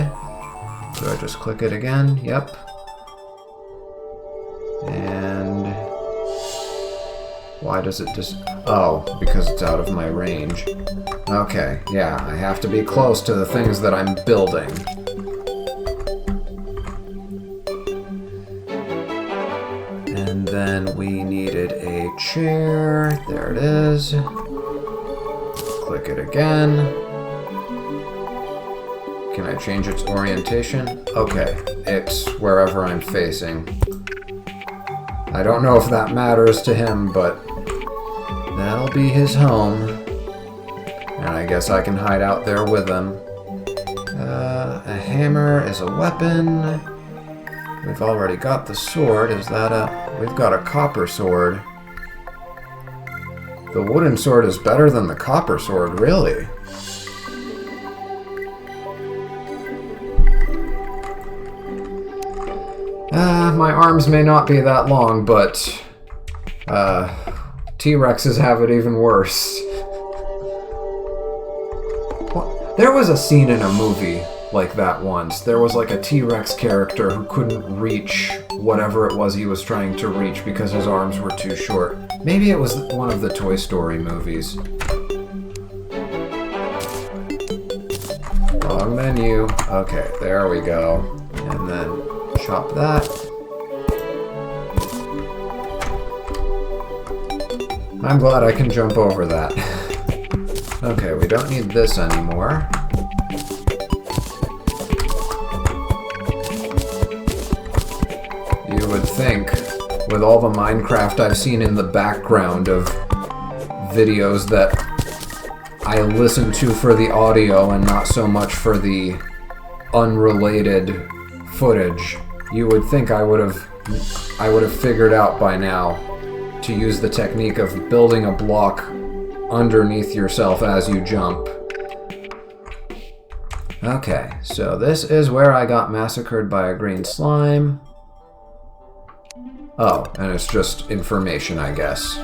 Do I just click it again? Yep. And... why does it just... oh, because it's out of my range. Okay, yeah, I have to be close to the things that I'm building. And then we needed a chair. There it is. Click it again. Can I change its orientation? Okay, it's wherever I'm facing. I don't know if that matters to him, but that'll be his home. And I guess I can hide out there with him. A hammer is a weapon. We've already got the sword. Is that a... we've got a copper sword. The wooden sword is better than the copper sword, really? My arms may not be that long, but T-Rexes have it even worse. What? There was a scene in a movie like that once. There was like a T-Rex character who couldn't reach whatever it was he was trying to reach because his arms were too short. Maybe it was one of the Toy Story movies. Wrong menu. Okay, there we go. And then chop that. I'm glad I can jump over that. Okay, we don't need this anymore. You would think, with all the Minecraft I've seen in the background of videos that I listen to for the audio and not so much for the unrelated footage, you would think I would have figured out by now to use the technique of building a block underneath yourself as you jump. Okay, so this is where I got massacred by a green slime. Oh, and it's just information, I guess.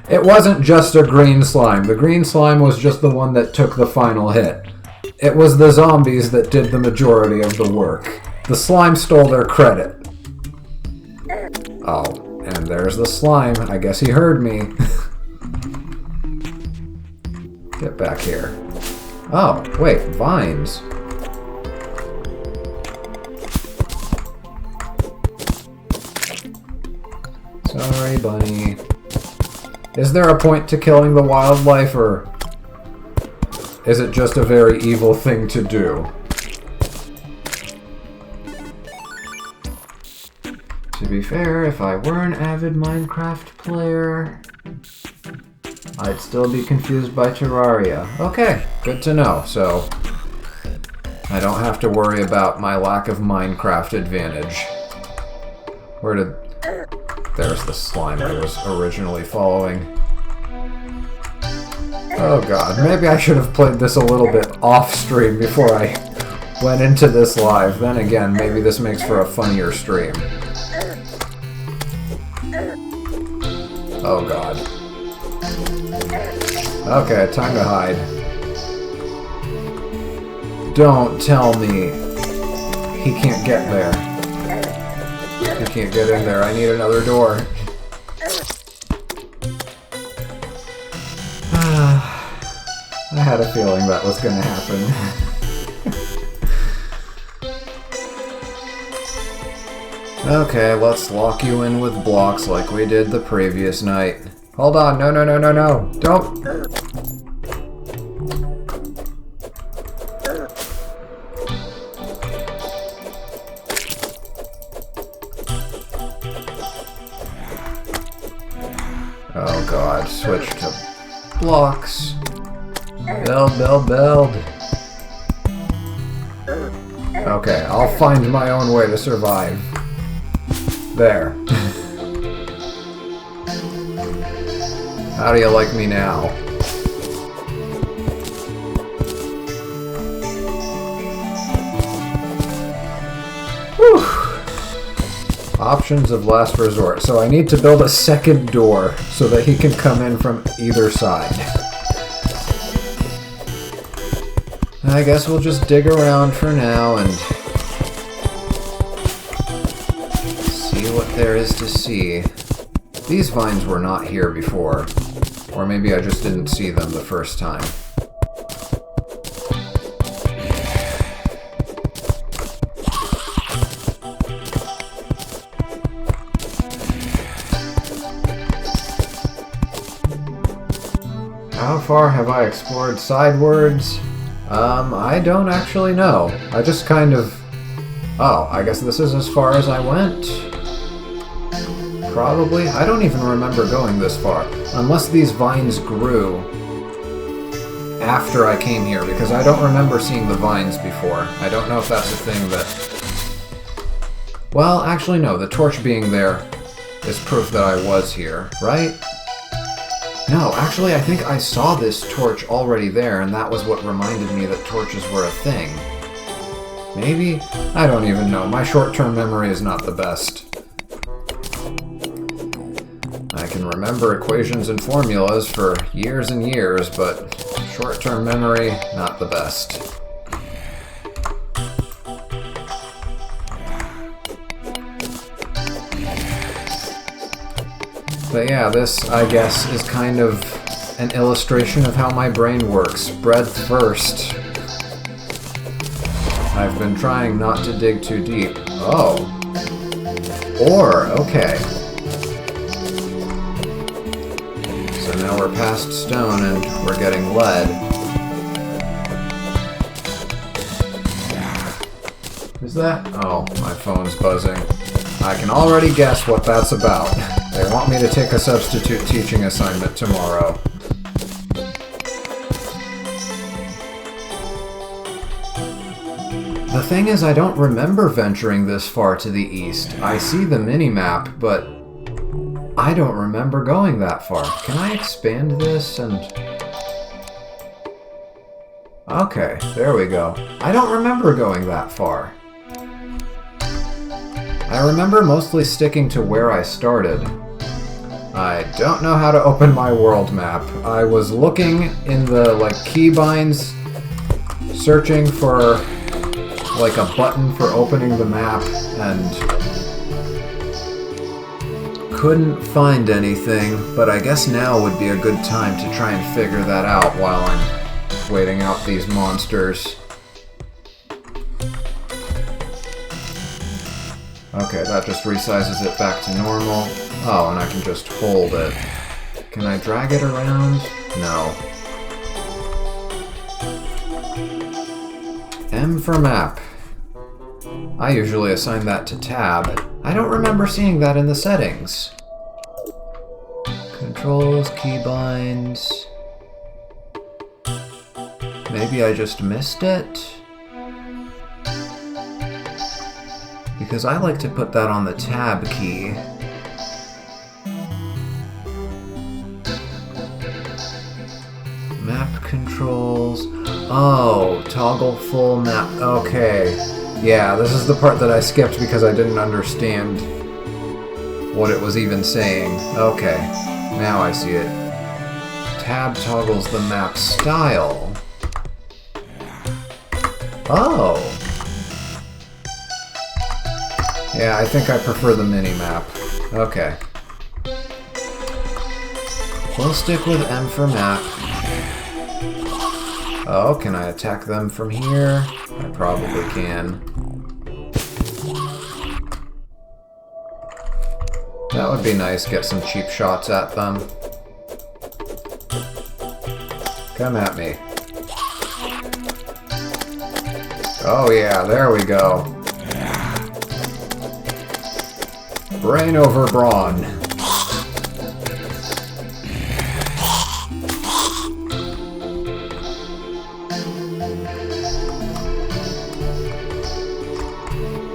It wasn't just a green slime. The green slime was just the one that took the final hit. It was the zombies that did the majority of the work. The slime stole their credit. Oh, and there's the slime. I guess he heard me. Get back here. Oh, wait, vines. Sorry, bunny. Is there a point to killing the wildlife, or is it just a very evil thing to do? To be fair, if I were an avid Minecraft player, I'd still be confused by Terraria. Okay, good to know. So I don't have to worry about my lack of Minecraft advantage. Where did... There's the slime I was originally following. Oh god, maybe I should have played this a little bit off-stream before I went into this live. Then again, maybe this makes for a funnier stream. Oh god. Okay, time to hide. Don't tell me he can't get there. He can't get in there. I need another door. I had a feeling that was gonna happen. Okay, let's lock you in with blocks like we did the previous night. Hold on, no, no, no, no, no. Don't... Oh god, switch to blocks. Build, build, build. Okay, I'll find my own way to survive. There. How do you like me now? Whew. Options of last resort. So I need to build a second door so that he can come in from either side. I guess we'll just dig around for now and see what there is to see. These vines were not here before, or maybe I just didn't see them the first time. How far have I explored sidewards? I don't actually know. I just kind of... Oh, I guess this is as far as I went? Probably. I don't even remember going this far. Unless these vines grew after I came here, because I don't remember seeing the vines before. I don't know if that's a thing that... Well, actually no. The torch being there is proof that I was here, right? No, actually, I think I saw this torch already there, and that was what reminded me that torches were a thing. Maybe? I don't even know. My short-term memory is not the best. I can remember equations and formulas for years and years, but short-term memory, not the best. But yeah, this, I guess, is kind of an illustration of how my brain works. Breadth first. I've been trying not to dig too deep. Oh. Ore, okay. So now we're past stone and we're getting lead. Is that? Oh, my phone's buzzing. I can already guess what that's about. They want me to take a substitute teaching assignment tomorrow. The thing is, I don't remember venturing this far to the east. I see the mini-map, but I don't remember going that far. Can I expand this and... Okay, there we go. I don't remember going that far. I remember mostly sticking to where I started. I don't know how to open my world map. I was looking in the, keybinds, searching for, a button for opening the map, and couldn't find anything, but I guess now would be a good time to try and figure that out while I'm waiting out these monsters. Okay, that just resizes it back to normal. Oh, and I can just hold it. Can I drag it around? No. M for map. I usually assign that to tab. I don't remember seeing that in the settings. Controls, keybinds... Maybe I just missed it? Because I like to put that on the tab key. Map controls... Oh, toggle full map... Okay. Yeah, this is the part that I skipped because I didn't understand what it was even saying. Okay, now I see it. Tab toggles the map style. Oh! Yeah, I think I prefer the mini-map. Okay. We'll stick with M for map. Oh, can I attack them from here? I probably can. That would be nice, get some cheap shots at them. Come at me. Oh yeah, there we go. Brain over brawn.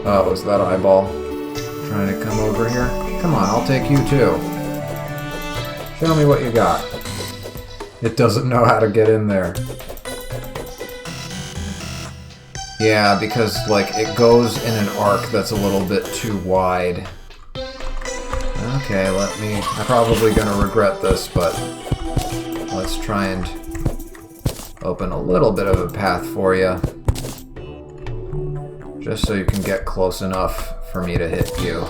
Oh, is that eyeball trying to come over here? Come on, I'll take you too. Show me what you got. It doesn't know how to get in there. Yeah, because, it goes in an arc that's a little bit too wide. Okay, I'm probably gonna regret this, but let's try and open a little bit of a path for you. Just so you can get close enough for me to hit you.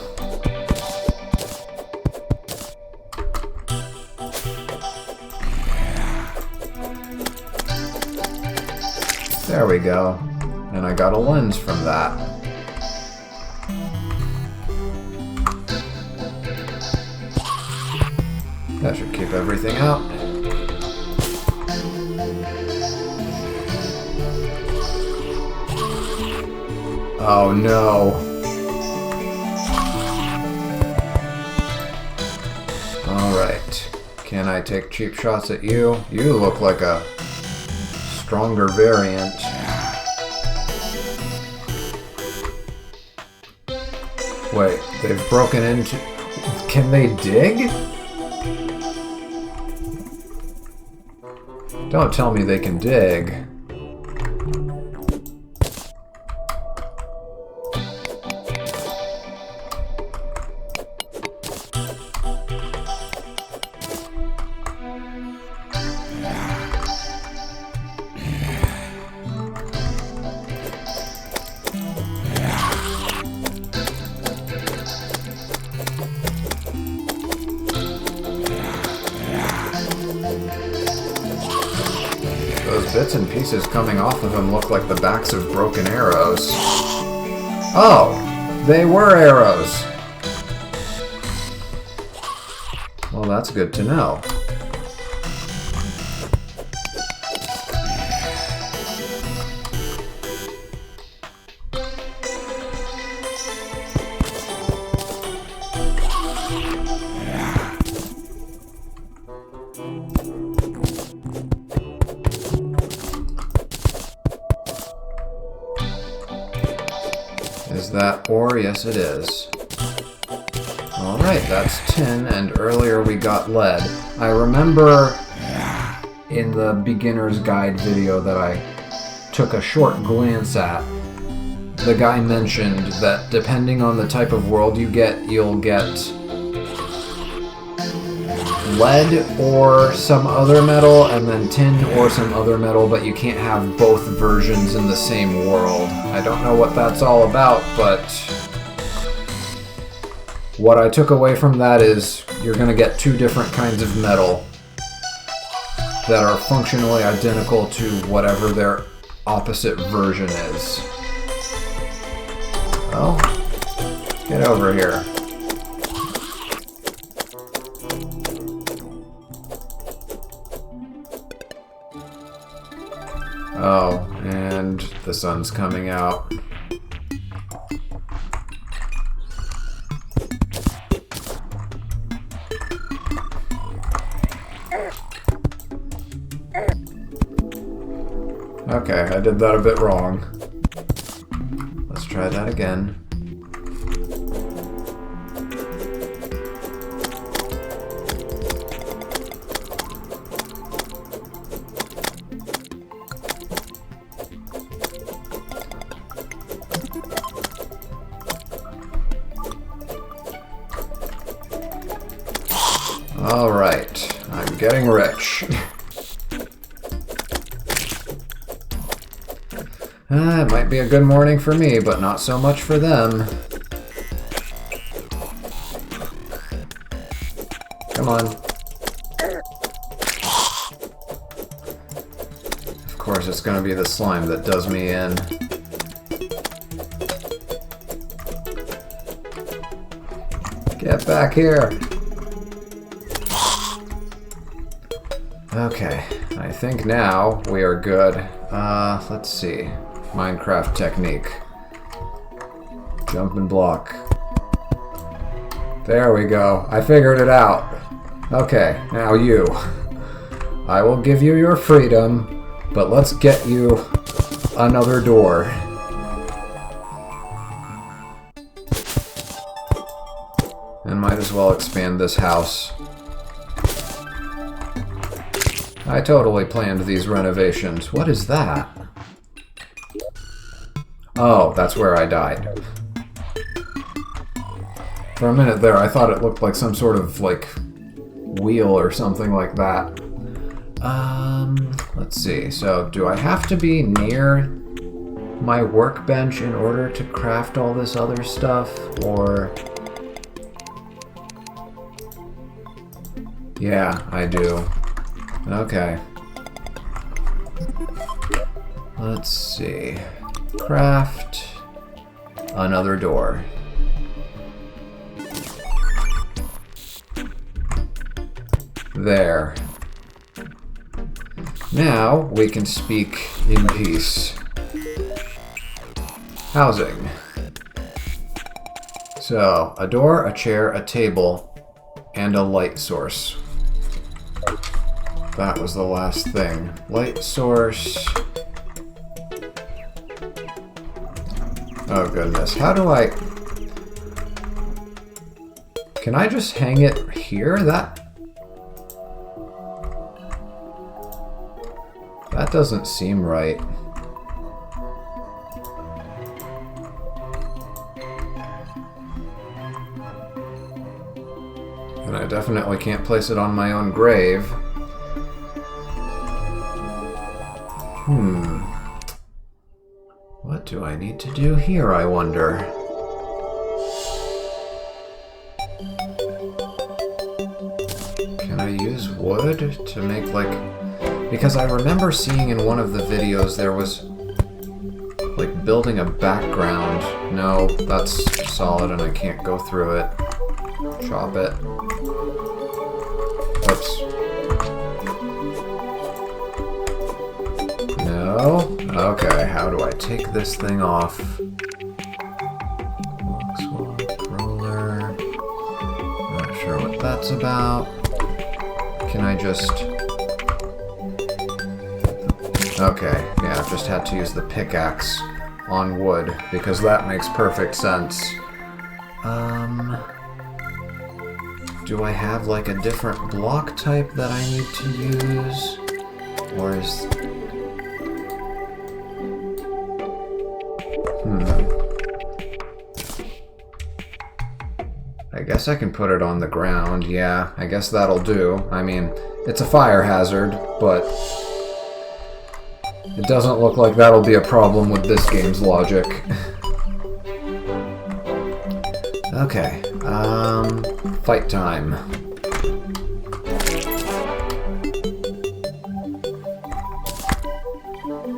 There we go. And I got a lens from that. That should keep everything out. Oh no. Alright. Can I take cheap shots at you? You look like a stronger variant. Wait, they've broken into... Can they dig? Don't tell me they can dig. Those bits and pieces coming off of him look like the backs of broken arrows. Oh! They were arrows! Well, that's good to know. Is that ore? Yes, it is. Alright, that's tin, and earlier we got lead. I remember in the beginner's guide video that I took a short glance at, the guy mentioned that depending on the type of world you get, you'll get lead or some other metal, and then tin or some other metal, but you can't have both versions in the same world. I don't know what that's all about, but what I took away from that is you're going to get two different kinds of metal that are functionally identical to whatever their opposite version is. Well, get over here. Oh, and the sun's coming out. Okay, I did that a bit wrong. Let's try that again. Alright, I'm getting rich. It might be a good morning for me, but not so much for them. Come on. Of course, it's going to be the slime that does me in. Get back here. Okay, I think now we are good. Let's see. Minecraft technique. Jump and block. There we go. I figured it out. Okay, now you. I will give you your freedom, but let's get you another door. And might as well expand this house. I totally planned these renovations. What is that? Oh, that's where I died. For a minute there, I thought it looked like some sort of, like, wheel or something like that. Let's see. So, do I have to be near my workbench in order to craft all this other stuff? Or... yeah, I do. Okay. Let's see. Craft another door. There. Now we can speak in peace. Housing. So, a door, a chair, a table, and a light source. That was the last thing. Light source. Oh goodness, how do I... can I just hang it here? That doesn't seem right. And I definitely can't place it on my own grave. What do I need to do here, I wonder? Can I use wood to make, like... because I remember seeing in one of the videos there was, like, building a background. No, that's solid and I can't go through it. Chop it. Oops. No? Okay, how do I take this thing off? Roller. Not sure what that's about. Can I just... okay, yeah, I've just had to use the pickaxe on wood, because that makes perfect sense. Do I have like a different block type that I need to use? Or is... I guess I can put it on the ground. Yeah, I guess that'll do. I mean, it's a fire hazard, but it doesn't look like that'll be a problem with this game's logic. Okay, fight time.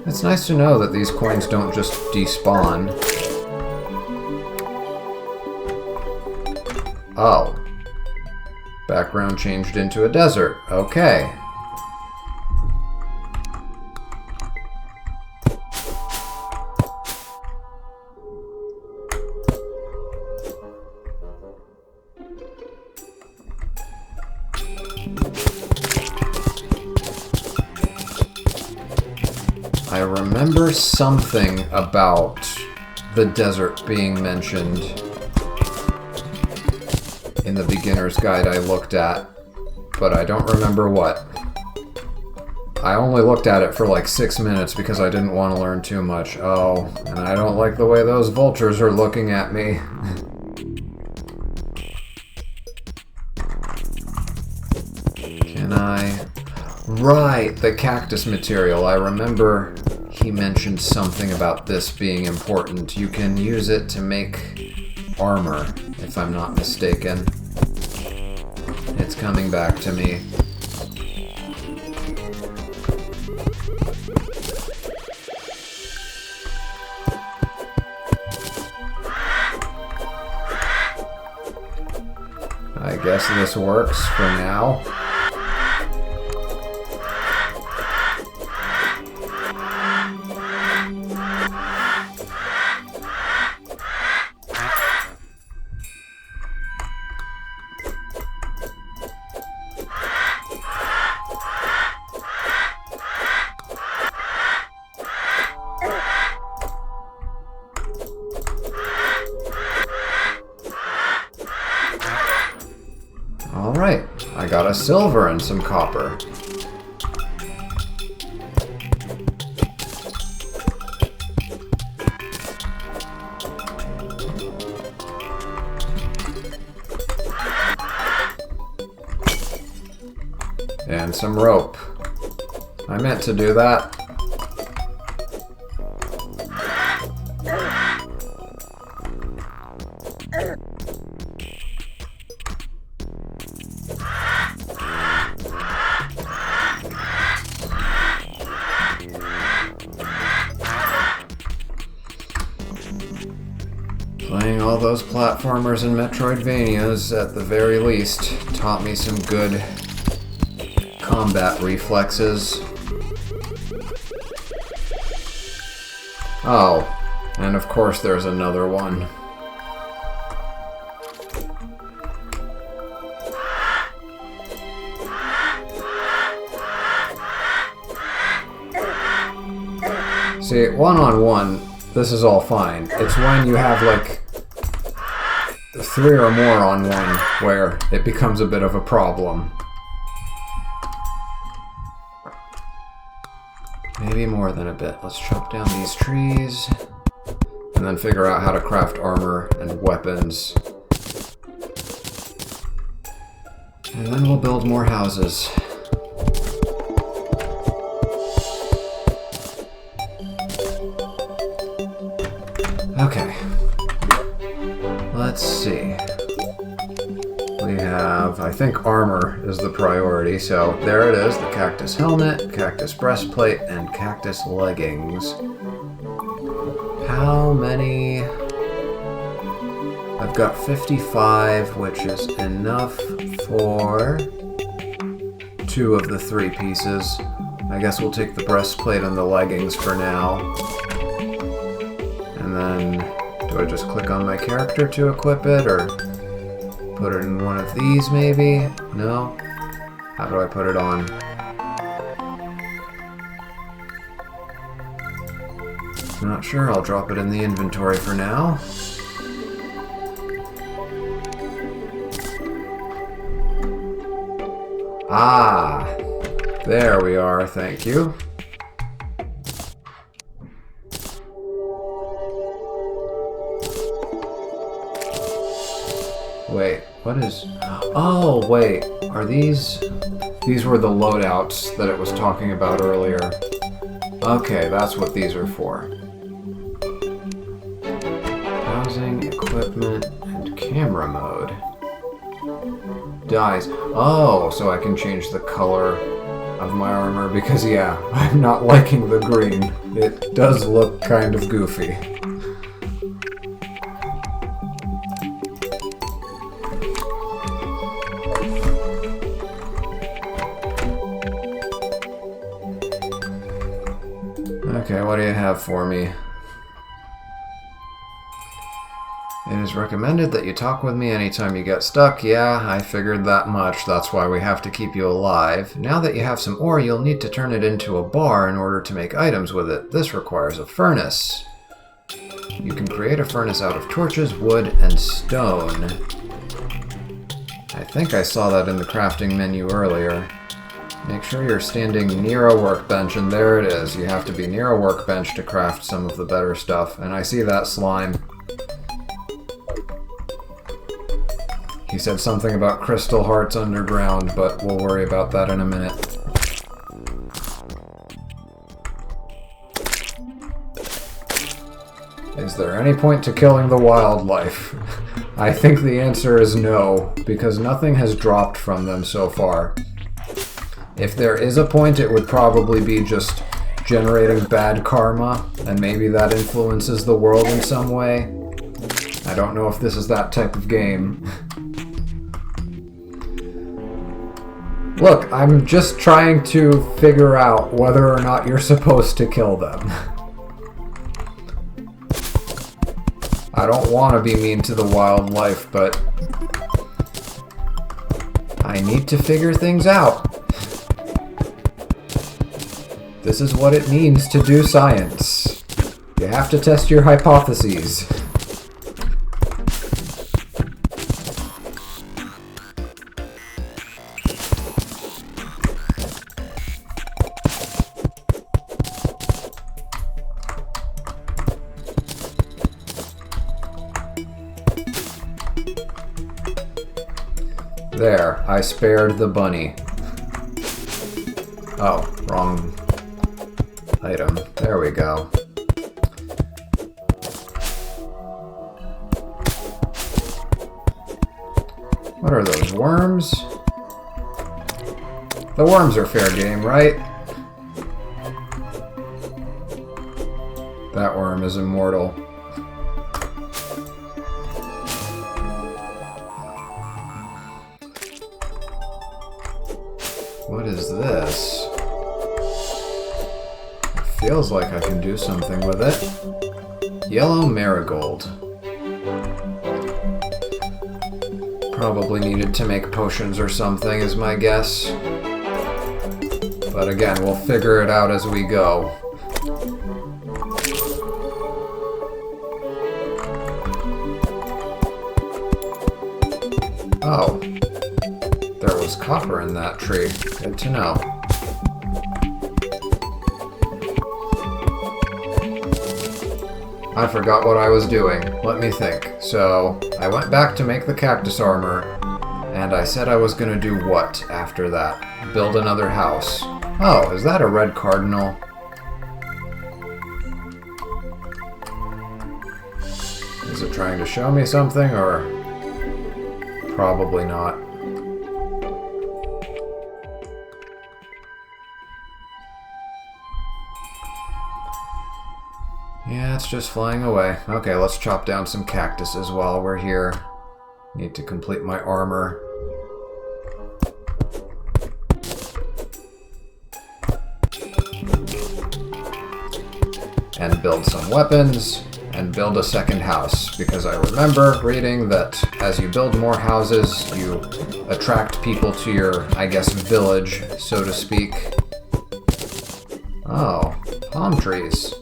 It's nice to know that these coins don't just despawn. Oh. Background changed into a desert. Okay. I remember something about the desert being mentioned in the beginner's guide I looked at, but I don't remember what. I only looked at it for like 6 minutes because I didn't want to learn too much. Oh, and I don't like the way those vultures are looking at me. Can I... Right, the cactus material. I remember he mentioned something about this being important. You can use it to make armor, if I'm not mistaken. It's coming back to me. I guess this works for now. Alright, I got a silver and some copper. And some rope. I meant to do that. Playing all those platformers and Metroidvanias, at the very least, taught me some good combat reflexes. Oh, and of course there's another one. See, one-on-one, this is all fine. It's when you have, like, 3 or more on one where it becomes a bit of a problem. Maybe more than a bit. Let's chop down these trees and then figure out how to craft armor and weapons. And then we'll build more houses. Okay. Let's see. We have, I think armor is the priority, so there it is, the cactus helmet, cactus breastplate, and cactus leggings. How many? I've got 55, which is enough for 2 of the 3 pieces. I guess we'll take the breastplate and the leggings for now. And then, do I just click on my character to equip it, or put it in one of these maybe? No? How do I put it on? Not sure, I'll drop it in the inventory for now. Ah! There we are, thank you. Wait, what is... Oh, wait, are these... These were the loadouts that it was talking about earlier. Okay, that's what these are for. Housing, equipment, and camera mode. Dies. Oh, so I can change the color of my armor because, yeah, I'm not liking the green. It does look kind of goofy. Okay, what do you have for me? It is recommended that you talk with me anytime you get stuck. Yeah, I figured that much. That's why we have to keep you alive. Now that you have some ore, you'll need to turn it into a bar in order to make items with it. This requires a furnace. You can create a furnace out of torches, wood, and stone. I think I saw that in the crafting menu earlier. Make sure you're standing near a workbench, and there it is. You have to be near a workbench to craft some of the better stuff. And I see that slime. He said something about crystal hearts underground, but we'll worry about that in a minute. Is there any point to killing the wildlife? I think the answer is no, because nothing has dropped from them so far. If there is a point, it would probably be just generating bad karma, and maybe that influences the world in some way. I don't know if this is that type of game. Look, I'm just trying to figure out whether or not you're supposed to kill them. I don't want to be mean to the wildlife, but I need to figure things out. This is what it means to do science. You have to test your hypotheses. There, I spared the bunny. Oh, wrong item. There we go. What are those, worms? The worms are fair game, right? That worm is immortal. What is this? Feels like I can do something with it. Yellow marigold. Probably needed to make potions or something is my guess. But again, we'll figure it out as we go. Oh. There was copper in that tree. Good to know. I forgot what I was doing. Let me think. So, I went back to make the cactus armor, and I said I was gonna do what after that? Build another house. Oh, is that a red cardinal? Is it trying to show me something, or probably not? Yeah, it's just flying away. Okay, let's chop down some cactuses while we're here. Need to complete my armor. And build some weapons, and build a second house, because I remember reading that as you build more houses, you attract people to your, I guess, village, so to speak. Oh, palm trees.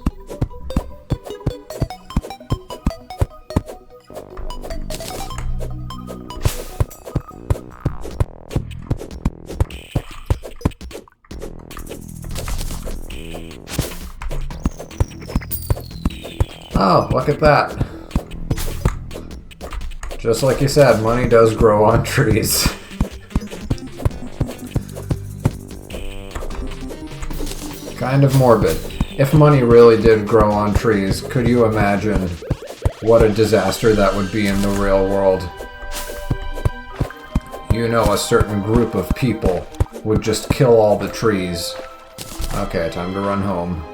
Oh, look at that. Just like you said, money does grow on trees. Kind of morbid. If money really did grow on trees, could you imagine what a disaster that would be in the real world? You know, a certain group of people would just kill all the trees. Okay, time to run home.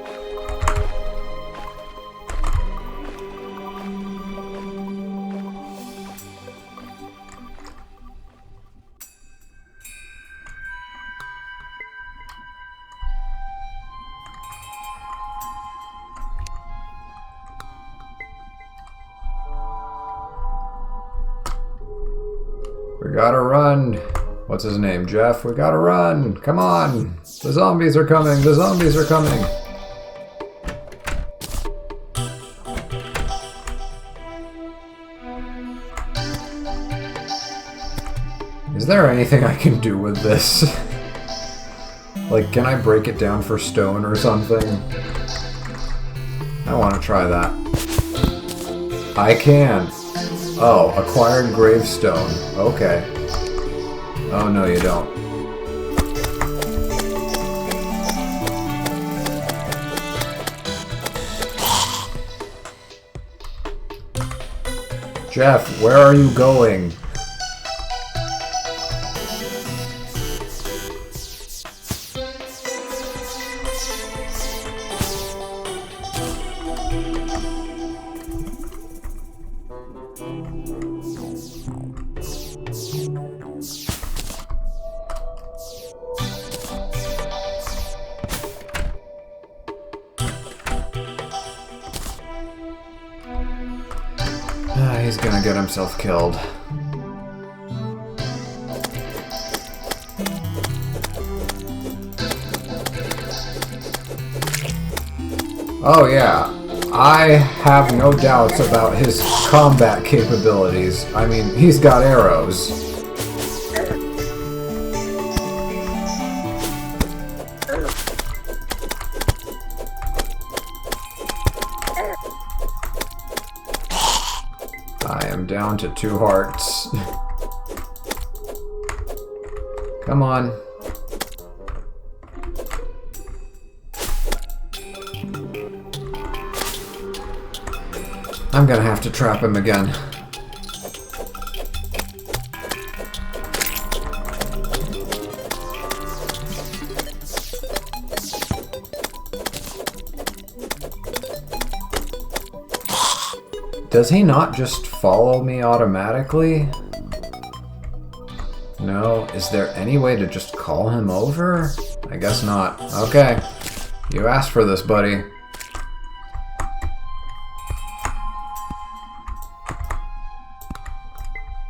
We gotta run. What's his name? Jeff? We gotta run. Come on. The zombies are coming. The zombies are coming. Is there anything I can do with this? Like, can I break it down for stone or something? I want to try that. I can. Oh, acquired gravestone. Okay. Oh, no, you don't. Jeff, where are you going? He's gonna get himself killed. Oh yeah, I have no doubts about his combat capabilities. I mean, he's got arrows. I am down to 2 hearts. Come on. I'm gonna have to trap him again. Does he not just follow me automatically? No? Is there any way to just call him over? I guess not. Okay. You asked for this, buddy.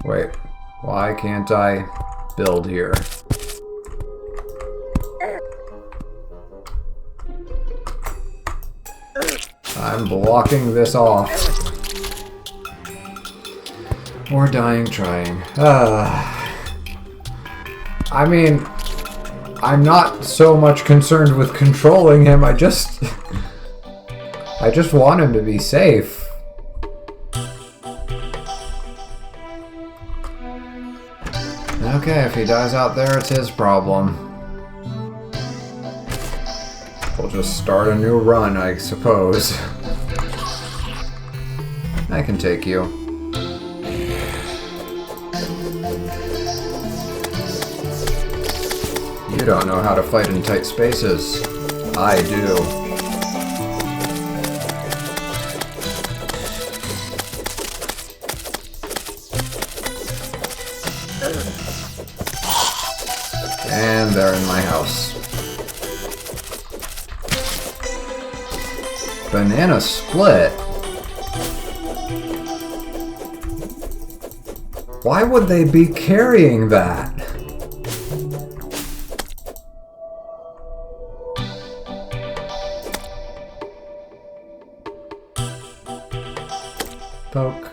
Wait. Why can't I build here? I'm blocking this off. Or dying trying. I mean, I'm not so much concerned with controlling him, I just want him to be safe. Okay, if he dies out there, it's his problem. We'll just start a new run, I suppose. I can take you. You don't know how to fight in tight spaces. I do. And they're in my house. Banana split? Why would they be carrying that? Poke.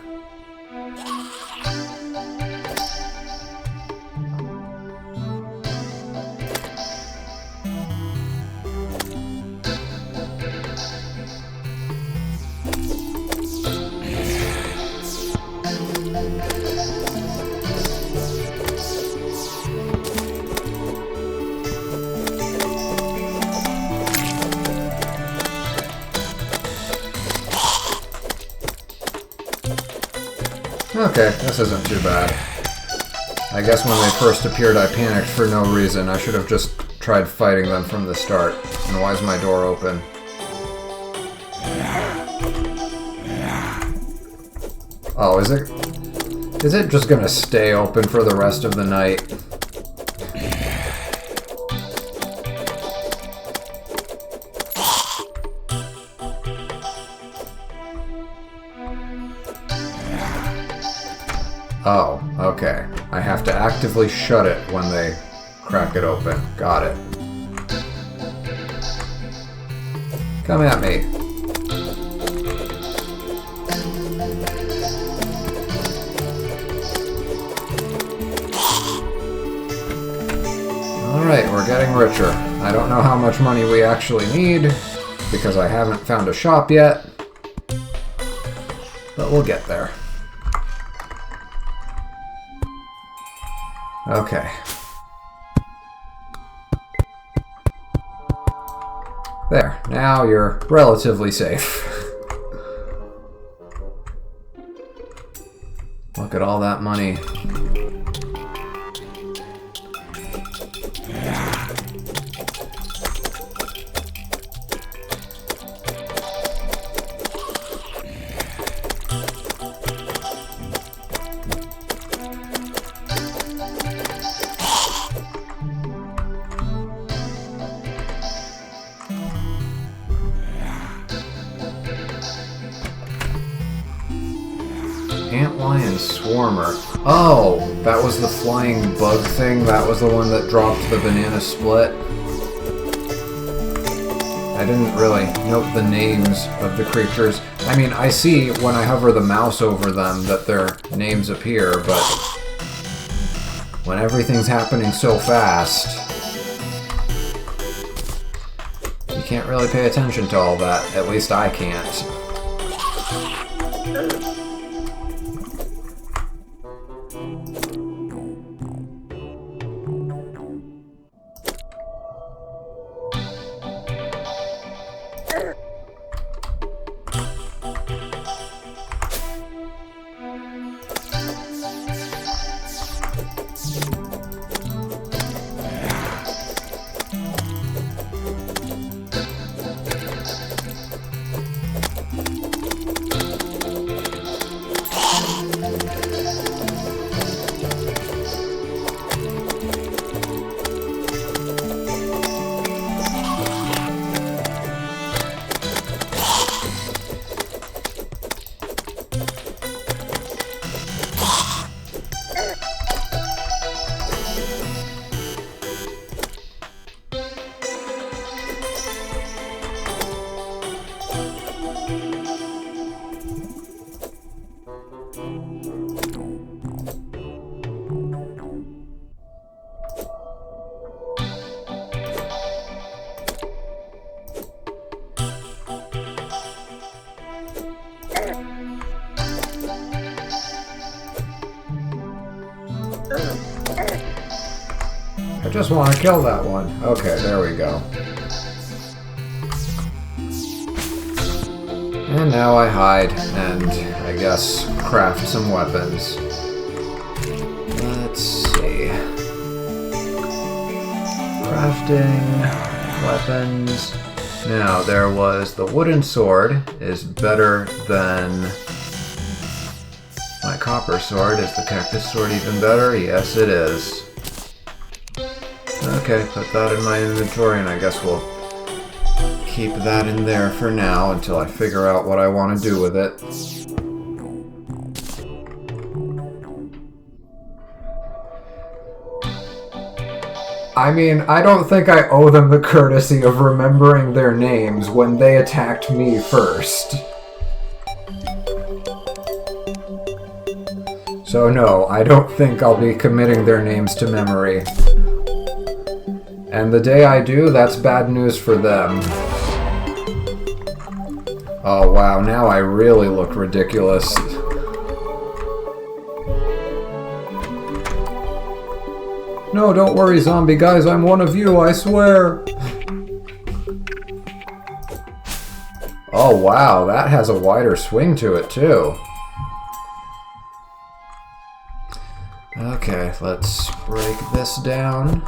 Okay, this isn't too bad. I guess when they first appeared I panicked for no reason. I should have just tried fighting them from the start. And why is my door open? Oh, is it? Is it just gonna stay open for the rest of the night? Oh, okay. I have to actively shut it when they crack it open. Got it. Come at me. Alright, we're getting richer. I don't know how much money we actually need, because I haven't found a shop yet. But we'll get there. Okay. There, now you're relatively safe. Look at all that money. Antlion Swarmer. Oh, that was the flying bug thing? That was the one that dropped the banana split? I didn't really note the names of the creatures. I mean, I see when I hover the mouse over them that their names appear, but when everything's happening so fast, you can't really pay attention to all that. At least I can't. I just want to kill that one. Okay, there we go. And now I hide and, I guess, craft some weapons. Let's see. Crafting, weapons. Now, there was the wooden sword is better than my copper sword. Is the cactus sword even better? Yes, it is. Okay, put that in my inventory, and I guess we'll keep that in there for now until I figure out what I want to do with it. I mean, I don't think I owe them the courtesy of remembering their names when they attacked me first. So no, I don't think I'll be committing their names to memory. And the day I do, that's bad news for them. Oh wow, now I really look ridiculous. No, don't worry, zombie guys, I'm one of you, I swear. Oh wow, that has a wider swing to it too. Okay, let's break this down.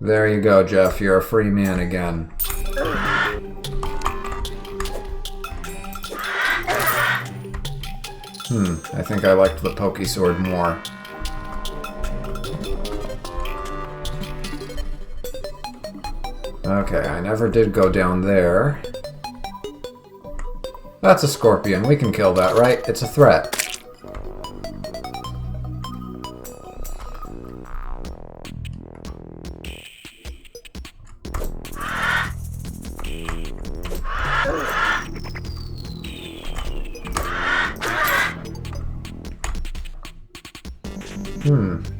There you go, Jeff. You're a free man again. I think I liked the pokey sword more. Okay, I never did go down there. That's a scorpion. We can kill that, right? It's a threat.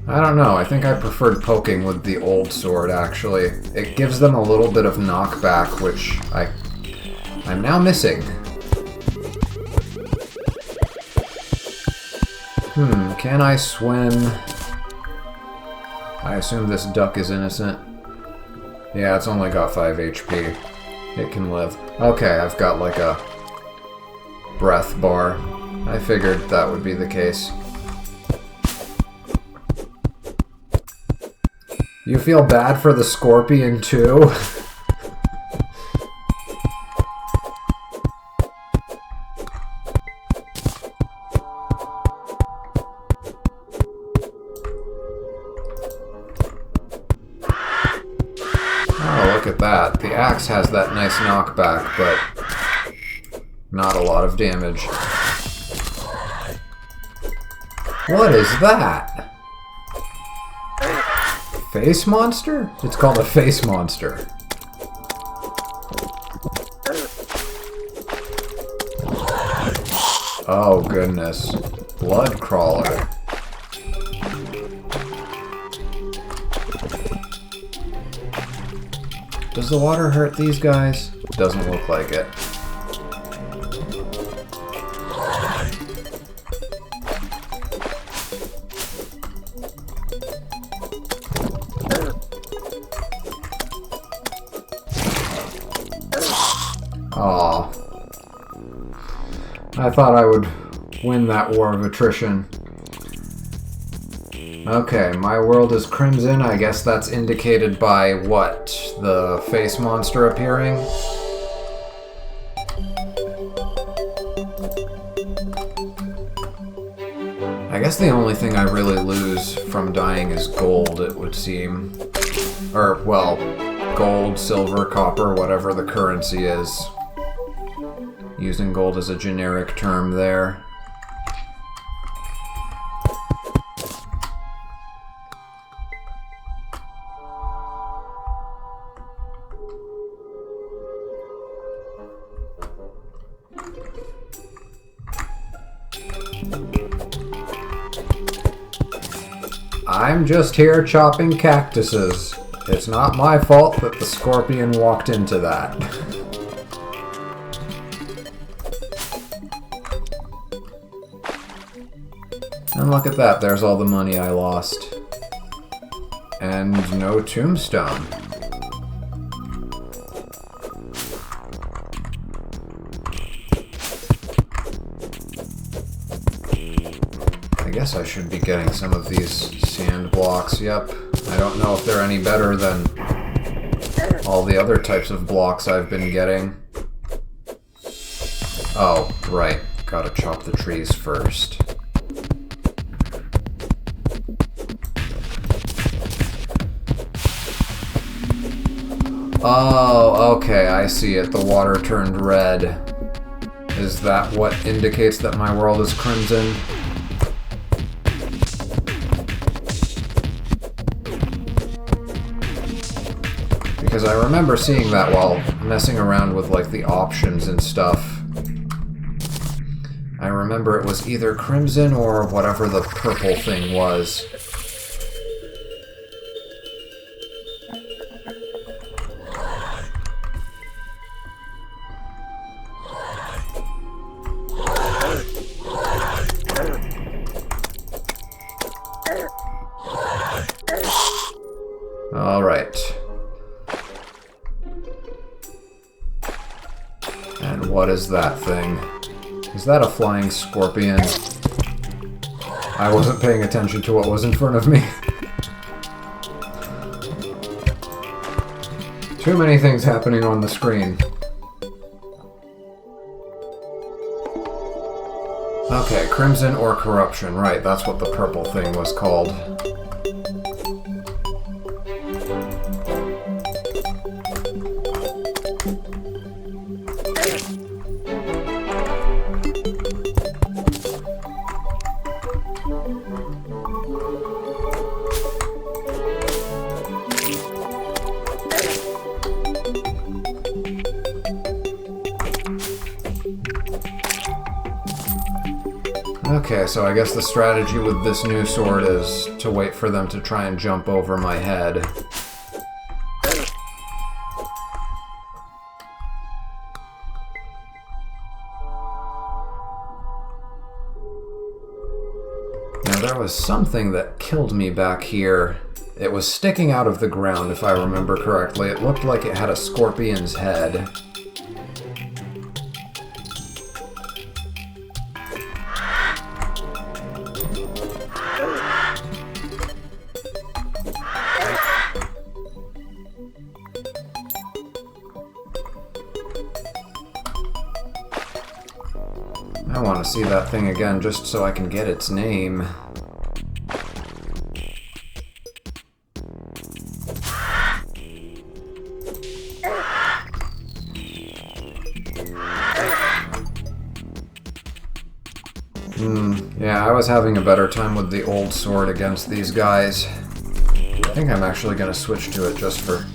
I don't know. I think I preferred poking with the old sword, actually. It gives them a little bit of knockback, which I'm now missing. Can I swim? I assume this duck is innocent. Yeah, it's only got 5 HP. It can live. Okay, I've got like a breath bar. I figured that would be the case. You feel bad for the scorpion too? Oh, look at that. The axe has that nice knockback, but not a lot of damage. What is that? Face monster? It's called a face monster. Oh goodness. Blood crawler. Does the water hurt these guys? Doesn't look like it. Aw. I thought I would win that war of attrition. Okay, my world is crimson. I guess that's indicated by what? The face monster appearing? I guess the only thing I really lose from dying is gold, it would seem. Or, well, gold, silver, copper, whatever the currency is. Using gold as a generic term there. I'm just here chopping cactuses. It's not my fault that the scorpion walked into that. And look at that, there's all the money I lost. And no tombstone. I guess I should be getting some of these sand blocks, yep. I don't know if they're any better than all the other types of blocks I've been getting. Oh, right. Gotta chop the trees first. Oh, okay, I see it. The water turned red. Is that what indicates that my world is crimson? Because I remember seeing that while messing around with, like, the options and stuff. I remember it was either crimson or whatever the purple thing was. Alright. And what is that thing? Is that a flying scorpion? I wasn't paying attention to what was in front of me. Too many things happening on the screen. Okay, Crimson or Corruption. Right, that's what the purple thing was called. Okay, so I guess the strategy with this new sword is to wait for them to try and jump over my head. Now there was something that killed me back here. It was sticking out of the ground, if I remember correctly. It looked like it had a scorpion's head. I want to see that thing again just so I can get its name. Yeah, I was having a better time with the old sword against these guys. I think I'm actually going to switch to it just for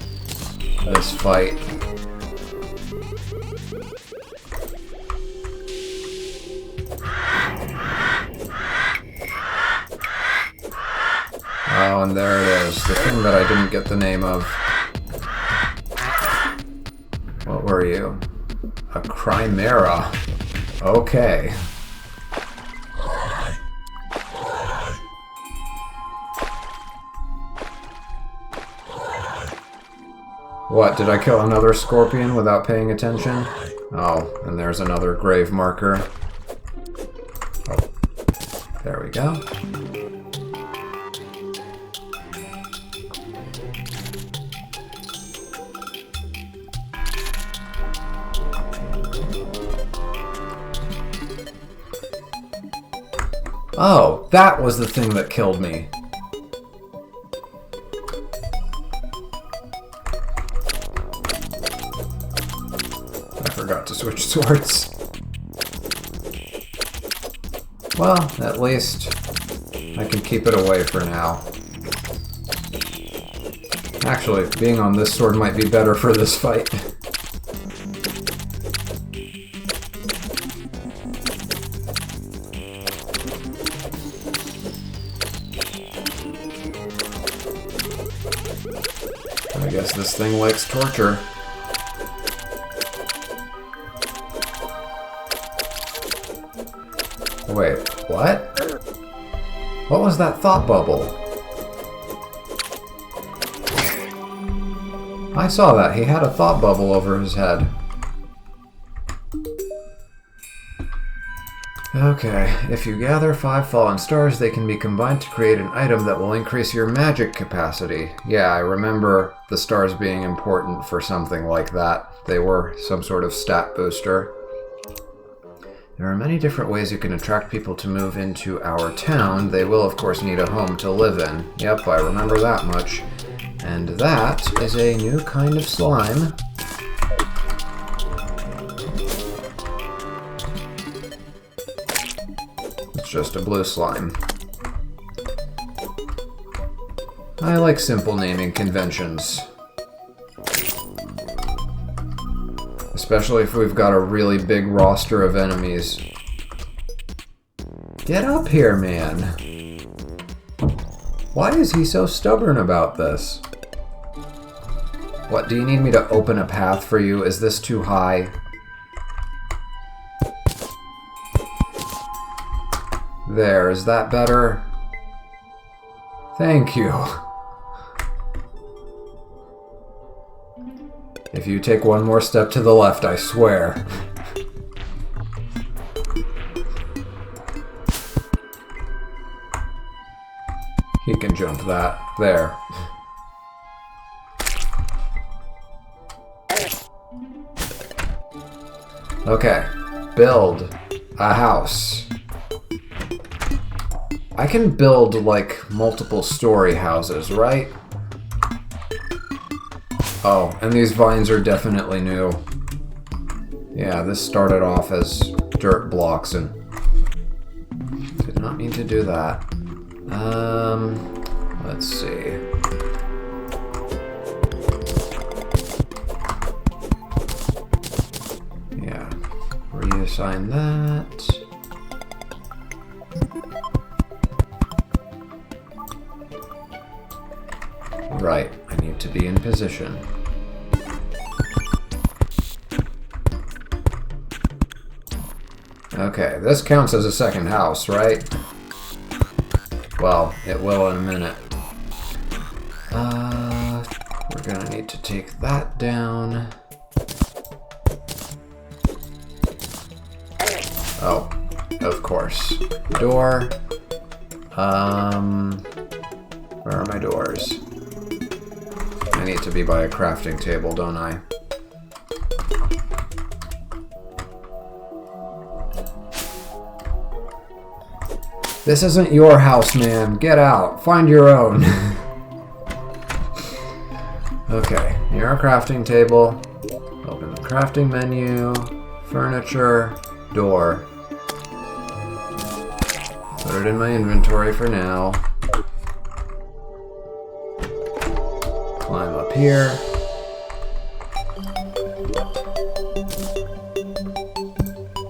this fight. Oh, and there it is. The thing that I didn't get the name of. What were you? A Chimera. Okay. What, did I kill another scorpion without paying attention? Oh, and there's another grave marker. Oh, there we go. Oh, that was the thing that killed me. I forgot to switch swords. Well, at least I can keep it away for now. Actually, being on this sword might be better for this fight. I guess this thing likes torture. Wait, what? What was that thought bubble? I saw that. He had a thought bubble over his head. Okay, if you gather 5 fallen stars, they can be combined to create an item that will increase your magic capacity. Yeah, I remember the stars being important for something like that. They were some sort of stat booster. There are many different ways you can attract people to move into our town. They will, of course, need a home to live in. Yep, I remember that much. And that is a new kind of slime. It's just a blue slime. I like simple naming conventions. Especially if we've got a really big roster of enemies. Get up here, man. Why is he so stubborn about this? What, do you need me to open a path for you? Is this too high? There, is that better? Thank you. If you take one more step to the left, I swear. He can jump that. There. Okay. Build a house. I can build, like, multiple story houses, right? Oh, and these vines are definitely new. Yeah, this started off as dirt blocks and did not mean to do that. Let's see. Yeah, reassign that. Right, I need to be in position. Okay, this counts as a second house, right? Well, it will in a minute. We're gonna need to take that down. Oh, of course. Door. Where are my doors? I need to be by a crafting table, don't I? This isn't your house, man. Get out. Find your own. Okay, near our crafting table. Open the crafting menu. Furniture. Door. Put it in my inventory for now. Climb up here.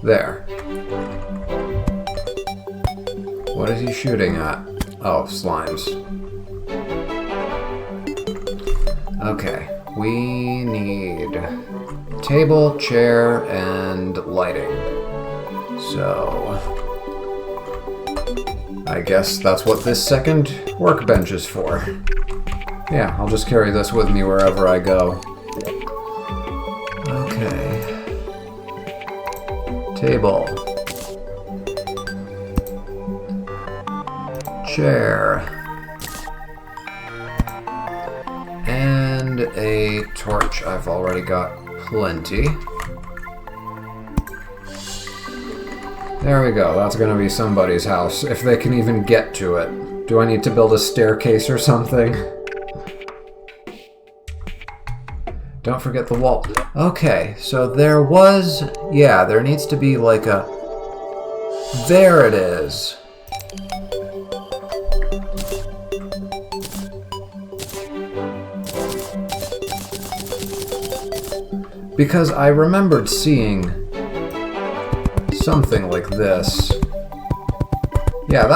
There. What is he shooting at? Oh, slimes. Okay, we need table, chair, and lighting. So, I guess that's what this second workbench is for. Yeah, I'll just carry this with me wherever I go. Okay. Table. Chair. And a torch. I've already got plenty. There we go. That's gonna be somebody's house, if they can even get to it. Do I need to build a staircase or something? Don't forget the wall. Okay, so there was... Yeah, there needs to be like a... There it is. Because I remembered seeing something like this. Yeah,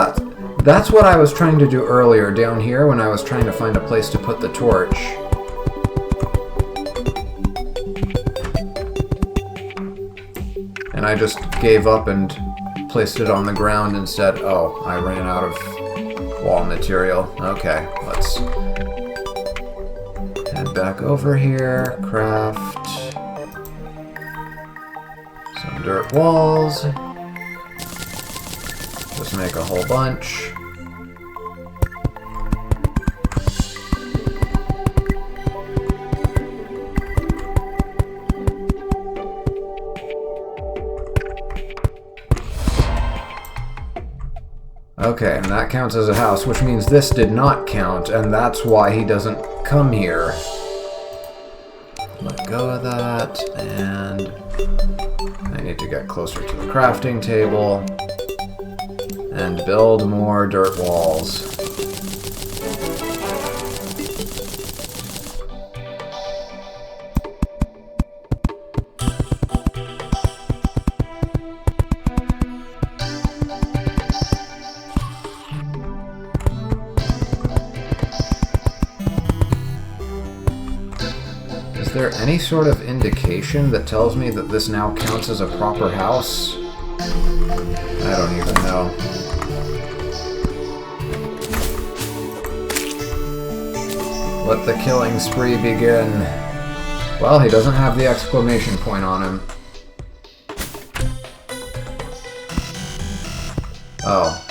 that's what I was trying to do earlier down here when I was trying to find a place to put the torch. And I just gave up and placed it on the ground instead. Oh, I ran out of wall material. Okay, let's head back over here, craft some dirt walls. Just make a whole bunch. Okay, and that counts as a house, which means this did not count, and that's why he doesn't come here. Let go of that, and I need to get closer to the crafting table and build more dirt walls. Is there any sort of indication that tells me that this now counts as a proper house? I don't even know. Let the killing spree begin. Well, he doesn't have the exclamation point on him. Oh.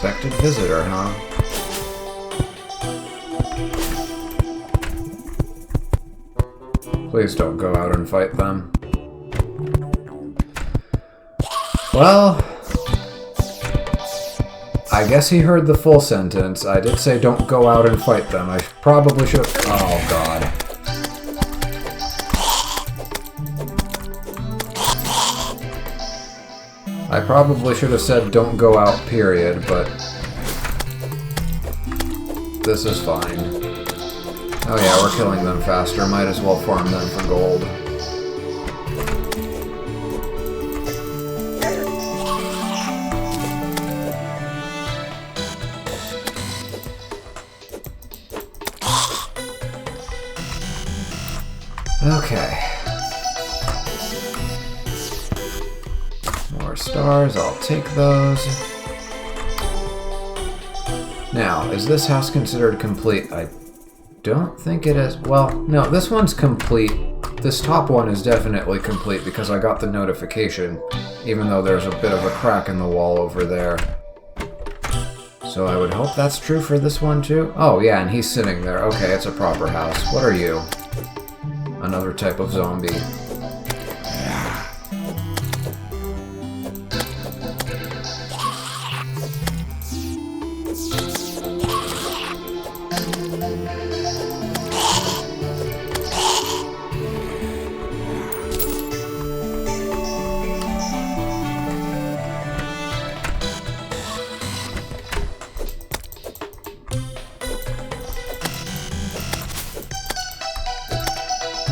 Unexpected visitor, huh? Please don't go out and fight them. Well, I guess he heard the full sentence. I did say don't go out and fight them. I probably should have... Oh, God. I probably should have said don't go out, period, but... this is fine. Oh yeah, we're killing them faster. Might as well farm them for gold. Okay. More stars, I'll take those. Now, is this house considered complete? I don't think it is. Well, no, this one's complete. This top one is definitely complete because I got the notification, even though there's a bit of a crack in the wall over there. So I would hope that's true for this one too. Oh yeah, and he's sitting there. Okay, it's a proper house. What are you? Another type of zombie.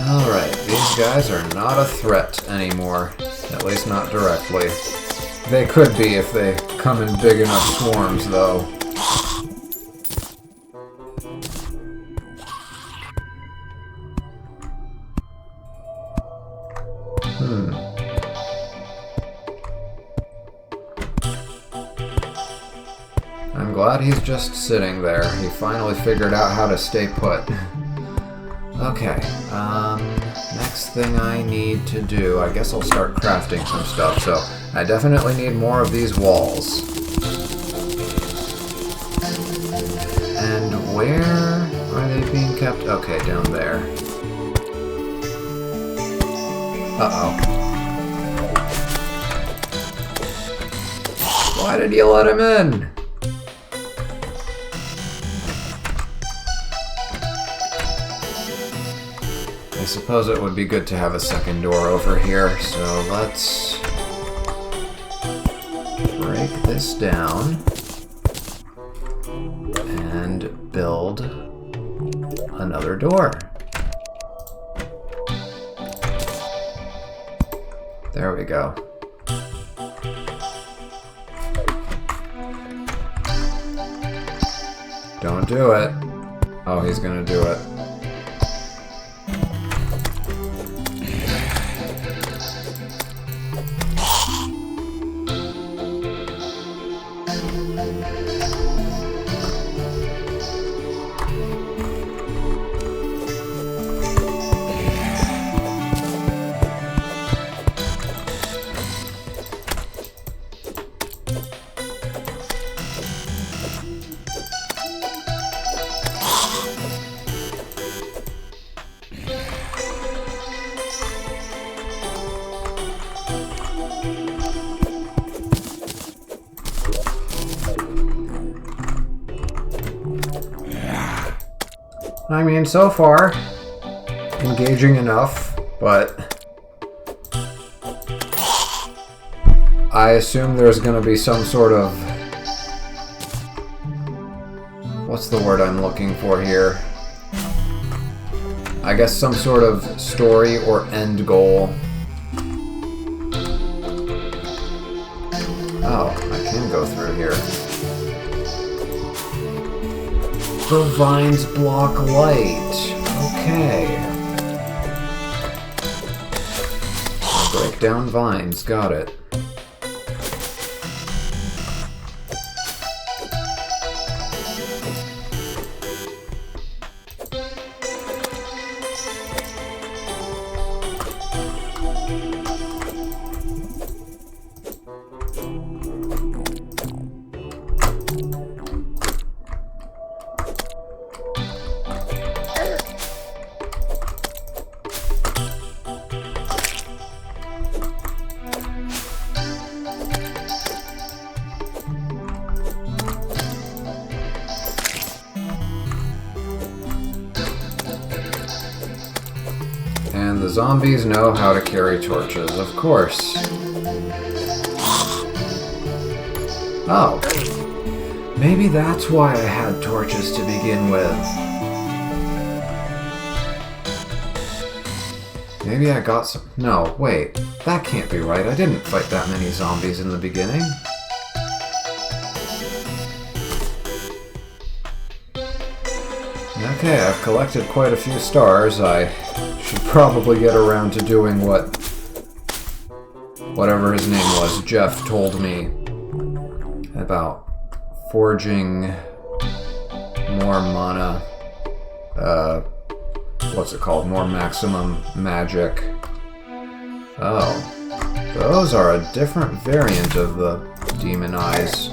Alright, these guys are not a threat anymore. At least not directly. They could be if they come in big enough swarms, though. I'm glad he's just sitting there. He finally figured out how to stay put. Okay, next thing I need to do, I guess I'll start crafting some stuff, so I definitely need more of these walls. And where are they being kept? Okay, down there. Uh-oh. Why did you let him in? I suppose it would be good to have a second door over here, so let's break this down and build another door. There we go. Don't do it. Oh, he's gonna do it. I mean, so far, engaging enough, but I assume there's going to be some sort of... what's the word I'm looking for here? I guess some sort of story or end goal. Oh, I can go through here. The vines block light. Okay. Break down vines. Got it. zombies know how to carry torches, of course. Oh. Maybe that's why I had torches to begin with. Maybe I got some... No, wait. That can't be right. I didn't fight that many zombies in the beginning. Okay, I've collected quite a few stars. I should probably get around to doing whatever his name was, Jeff, told me about forging more mana. What's it called? More maximum magic. Oh. Those are a different variant of the demon eyes.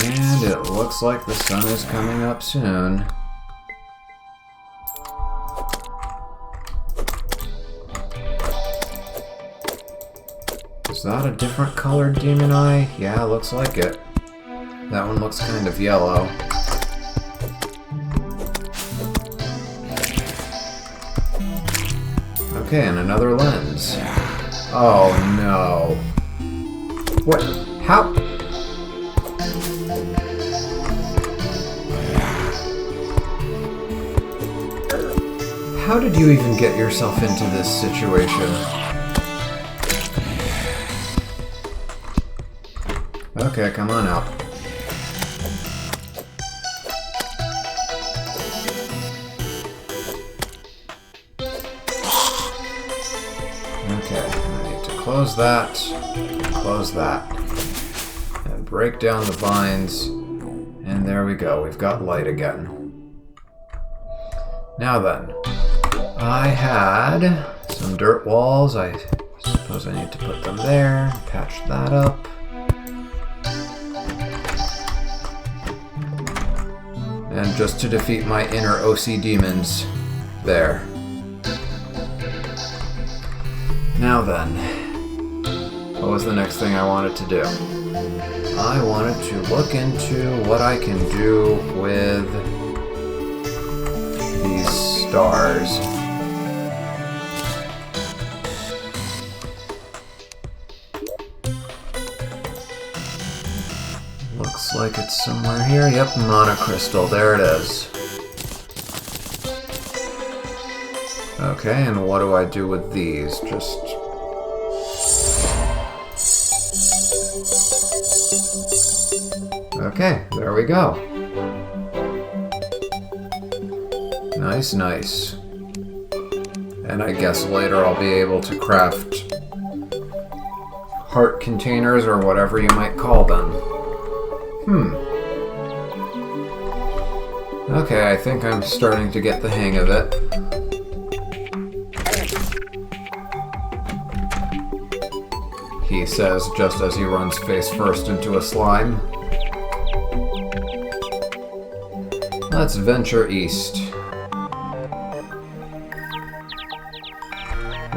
And it looks like the sun is coming up soon. Is that a different colored demon eye? Yeah, looks like it. That one looks kind of yellow. Okay, and another lens. Oh no. What? How? How did you even get yourself into this situation? Okay, come on out. Okay, I need to close that, and break down the vines, and there we go, we've got light again. Now then, I had some dirt walls, I suppose I need to put them there, patch that up. And just to defeat my inner OC demons, there. Now then, what was the next thing I wanted to do? I wanted to look into what I can do with these stars. Looks like it's somewhere here. Yep, monocrystal. There it is. Okay, and what do I do with these? Just... Okay, there we go. Nice, nice. And I guess later I'll be able to craft heart containers or whatever you might call them. Okay, I think I'm starting to get the hang of it. He says just as he runs face first into a slime. Let's venture east.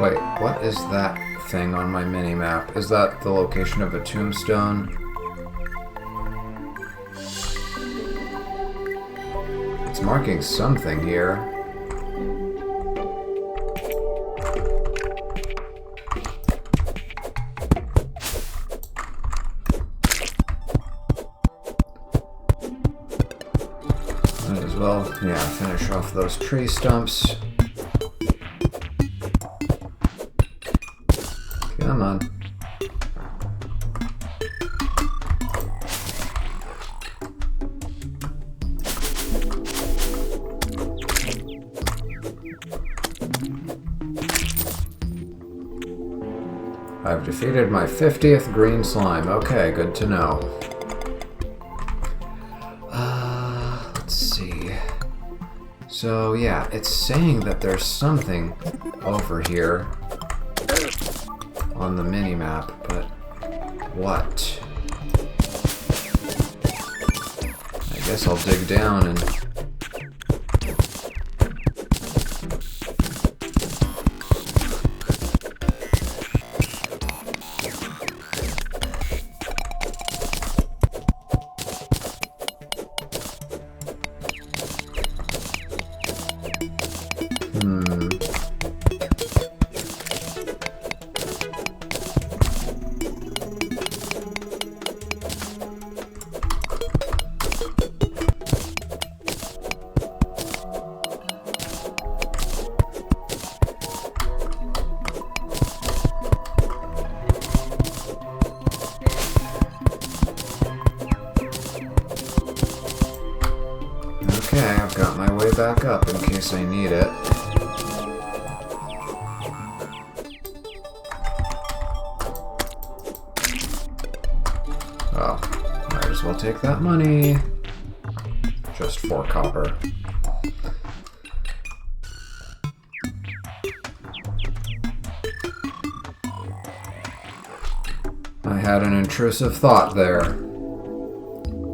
Wait, what is that thing on my mini-map? Is that the location of a tombstone? It's marking something here. Might as well, yeah, finish off those tree stumps. Come on. I've defeated my 50th green slime. Okay, good to know. Let's see. So, yeah, it's saying that there's something over here on the mini-map, but what? I guess I'll dig down and... got my way back up in case I need it. Oh, might as well take that money. Just 4 copper. I had an intrusive thought there.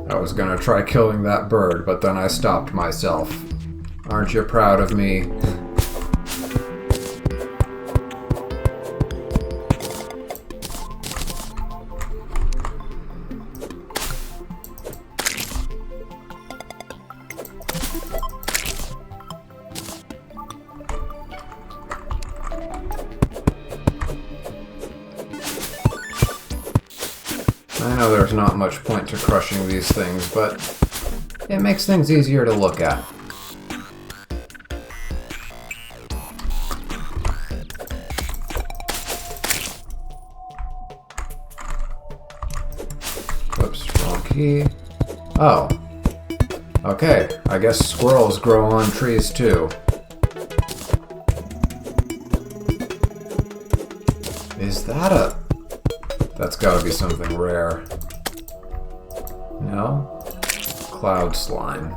I was gonna try killing that bird, but then I stopped myself. Aren't you proud of me? I know there's not much point to crushing these things, but it makes things easier to look at. Whoops, wrong key. Oh. Okay, I guess squirrels grow on trees too. Is that a... That's gotta be something rare. No? Cloud slime.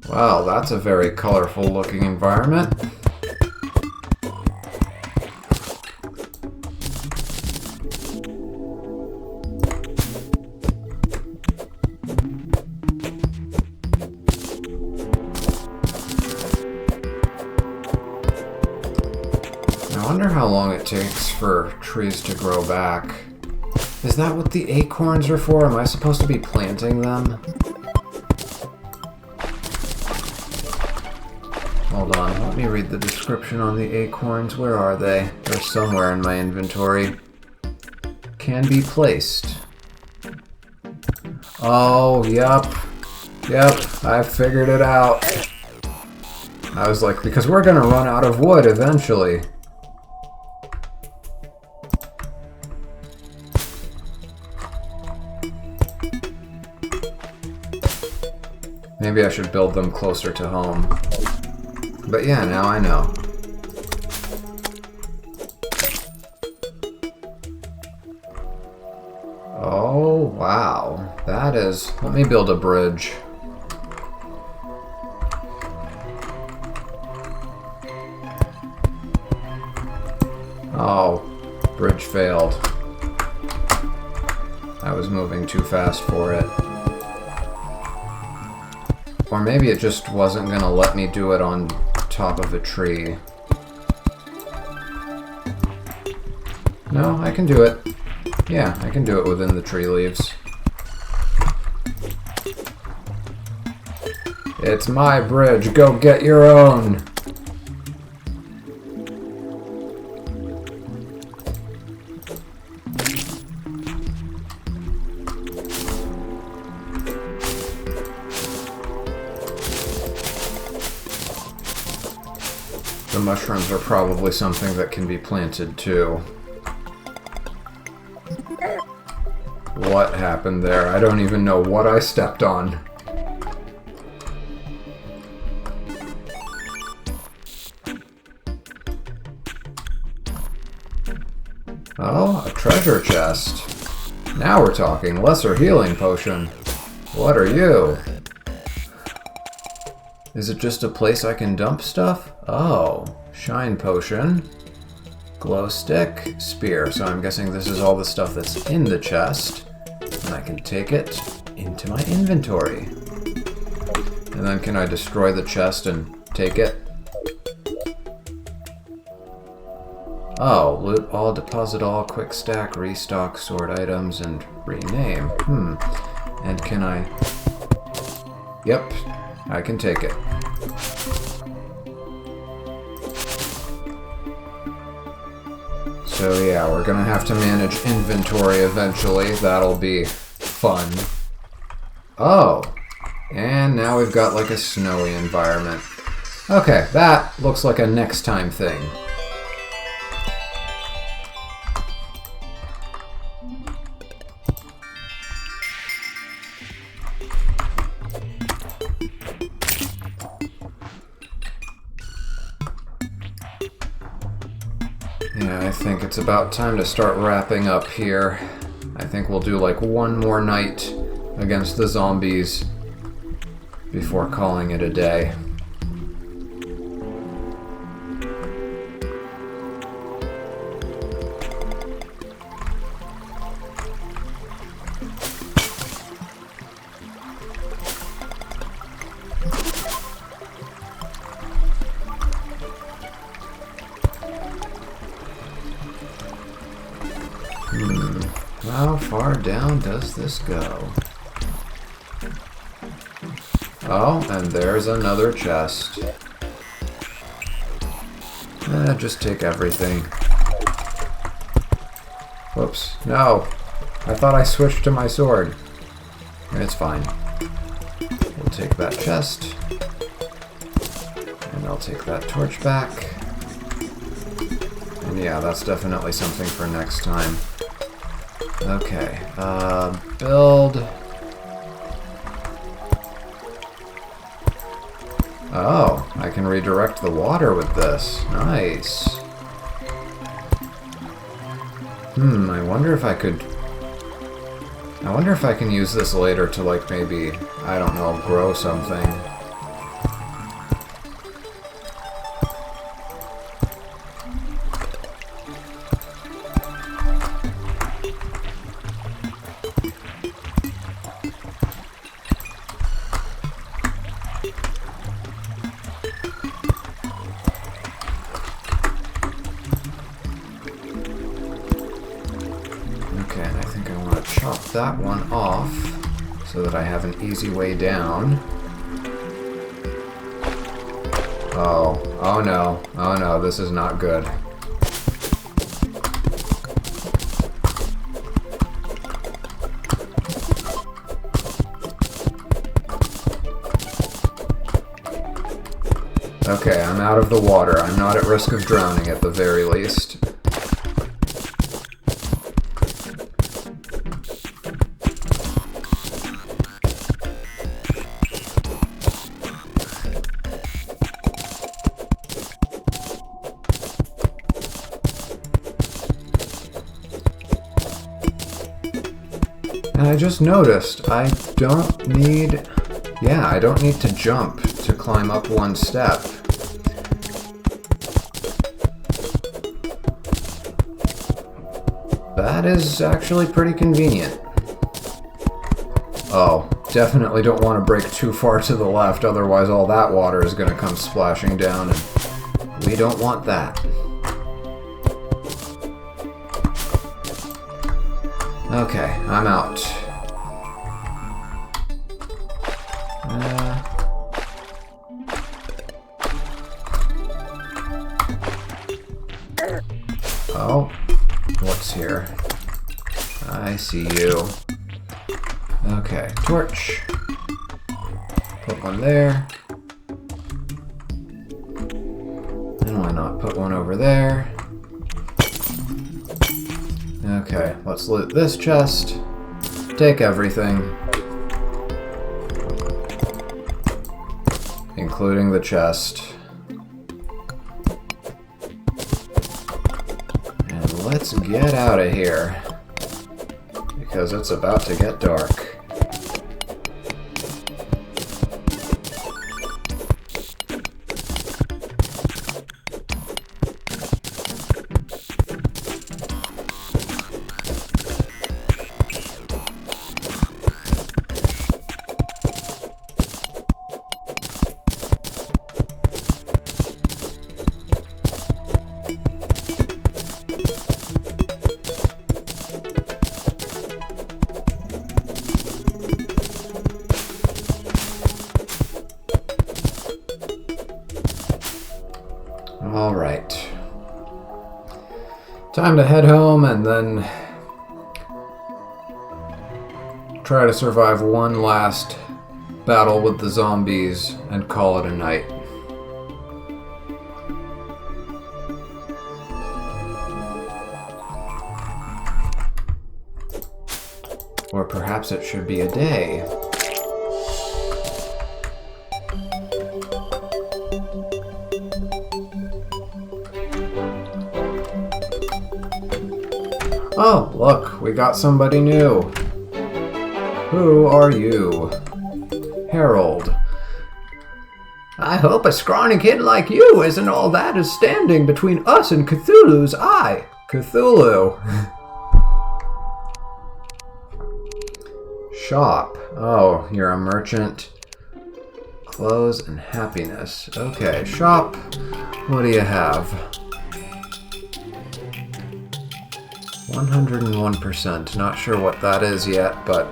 Wow, that's a very colorful looking environment. I wonder how long it takes for trees to grow back. Is that what the acorns are for? Am I supposed to be planting them? Hold on, let me read the description on the acorns. Where are they? They're somewhere in my inventory. Can be placed. Oh, yep. Yep, I figured it out. I was like, because we're gonna run out of wood eventually. Maybe I should build them closer to home. But yeah, now I know. Oh, wow. That is... Let me build a bridge. Oh, bridge failed. I was moving too fast for it. Or maybe it just wasn't gonna let me do it on top of a tree. No, I can do it. Yeah, I can do it within the tree leaves. It's my bridge. Go get your own. The mushrooms are probably something that can be planted too. What happened there? I don't even know what I stepped on. Oh, a treasure chest. Now we're talking. Lesser healing potion. What are you? Is it just a place I can dump stuff? Oh, shine potion, glow stick, spear. So I'm guessing this is all the stuff that's in the chest. And I can take it into my inventory. And then can I destroy the chest and take it? Oh, loot all, deposit all, quick stack, restock, sort items, and rename. And can I... Yep, I can take it. So yeah, we're gonna have to manage inventory eventually. That'll be fun. Oh, and now we've got like a snowy environment. Okay, that looks like a next time thing. Yeah, I think it's about time to start wrapping up here. I think we'll do like one more night against the zombies before calling it a day. How far down does this go? Oh, and there's another chest. Just take everything. Whoops. No! I thought I switched to my sword. It's fine. We'll take that chest. And I'll take that torch back. And yeah, that's definitely something for next time. Okay, build. Oh, I can redirect the water with this. Nice. I wonder if I could... I wonder if I can use this later to, like, maybe, I don't know, grow something. Okay, and I think I want to chop that one off so that I have an easy way down. Oh no, oh no, this is not good. Okay, I'm out of the water. I'm not at risk of drowning at the very least. And I just noticed, I don't need... Yeah, I don't need to jump to climb up one step. That is actually pretty convenient. Oh, definitely don't want to break too far to the left, otherwise all that water is going to come splashing down, and we don't want that. Okay, I'm out. Oh, what's here? I see you. Okay, torch. Put one there. And why not put one over there? Okay, let's loot this chest. Take everything. Including the chest. And let's get out of here. Because it's about to get dark. Alright. Time to head home and then try to survive one last battle with the zombies and call it a night. Or perhaps it should be a day. Oh, look, we got somebody new. Who are you? Harold. I hope a scrawny kid like you isn't all that is standing between us and Cthulhu's eye. Cthulhu. Shop. Oh, you're a merchant. Clothes and happiness. Okay, shop. What do you have? 101%. Not sure what that is yet, but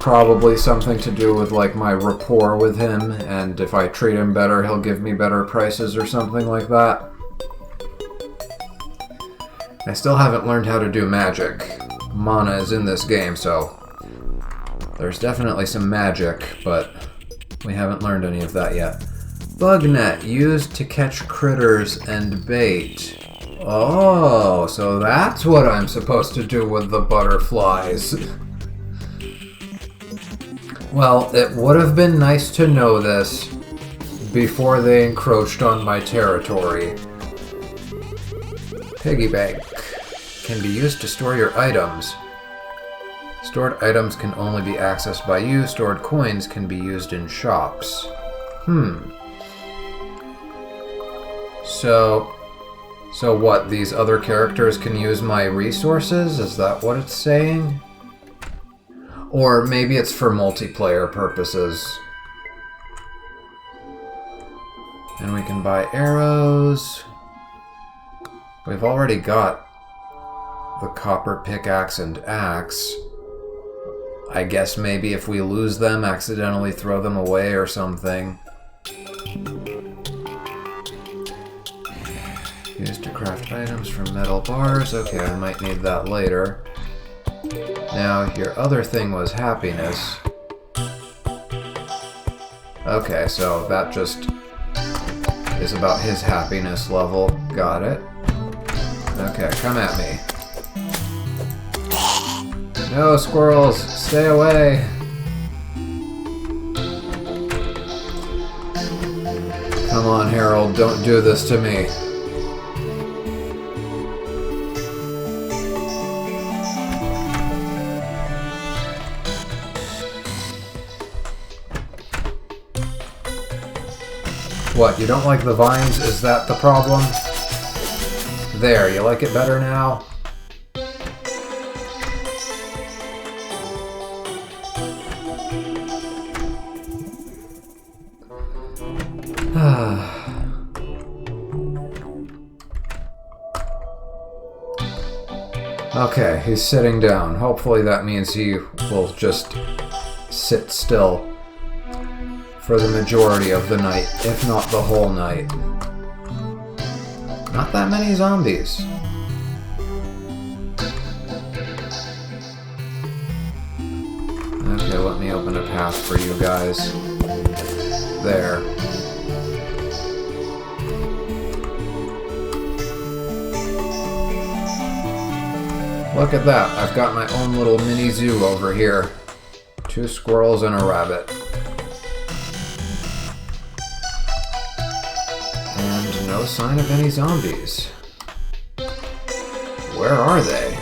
probably something to do with like my rapport with him, and if I treat him better, he'll give me better prices or something like that. I still haven't learned how to do magic. Mana is in this game, so there's definitely some magic, but we haven't learned any of that yet. Bug net, used to catch critters and bait. Oh, so that's what I'm supposed to do with the butterflies. Well, it would have been nice to know this before they encroached on my territory. Piggy bank can be used to store your items. Stored items can only be accessed by you. Stored coins can be used in shops. So what, these other characters can use my resources? Is that what it's saying? Or maybe it's for multiplayer purposes. And we can buy arrows. We've already got the copper pickaxe and axe. I guess maybe if we lose them, accidentally throw them away or something. Used to craft items from metal bars. Okay, I might need that later. Now, your other thing was happiness. Okay, so that just is about his happiness level. Got it. Okay, come at me. No, squirrels! Stay away! Come on, Harold, don't do this to me. What, you don't like the vines? Is that the problem? There, you like it better now? Okay, he's sitting down. Hopefully that means he will just sit still for the majority of the night, if not the whole night. Not that many zombies. Okay, let me open a path for you guys. There. Look at that, I've got my own little mini zoo over here. 2 squirrels and a rabbit. And no sign of any zombies. Where are they?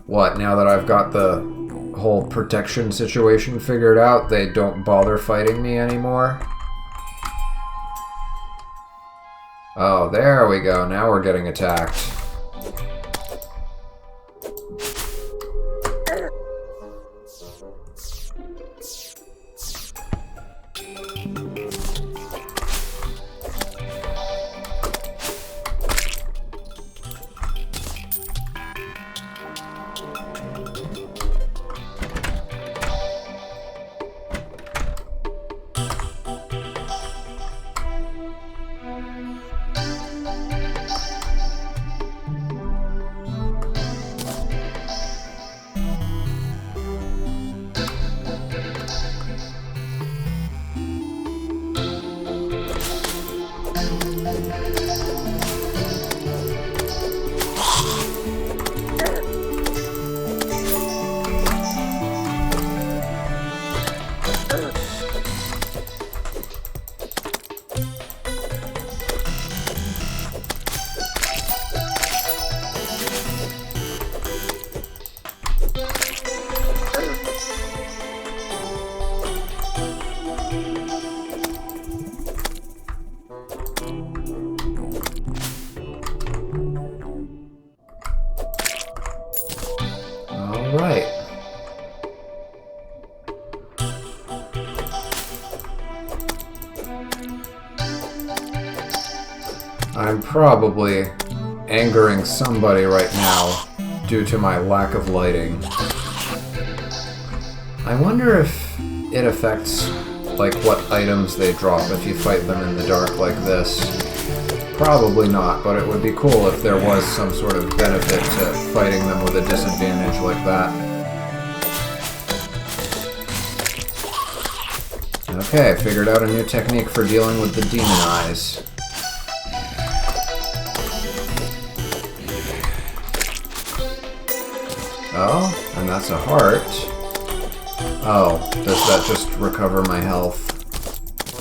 What, now that I've got the whole protection situation figured out, they don't bother fighting me anymore? Oh, there we go. Now we're getting attacked. I'm probably angering somebody right now due to my lack of lighting. I wonder if it affects, like, what items they drop if you fight them in the dark like this. Probably not, but it would be cool if there was some sort of benefit to fighting them with a disadvantage like that. Okay, figured out a new technique for dealing with the demon eyes. Oh, and that's a heart. Oh, does that just recover my health?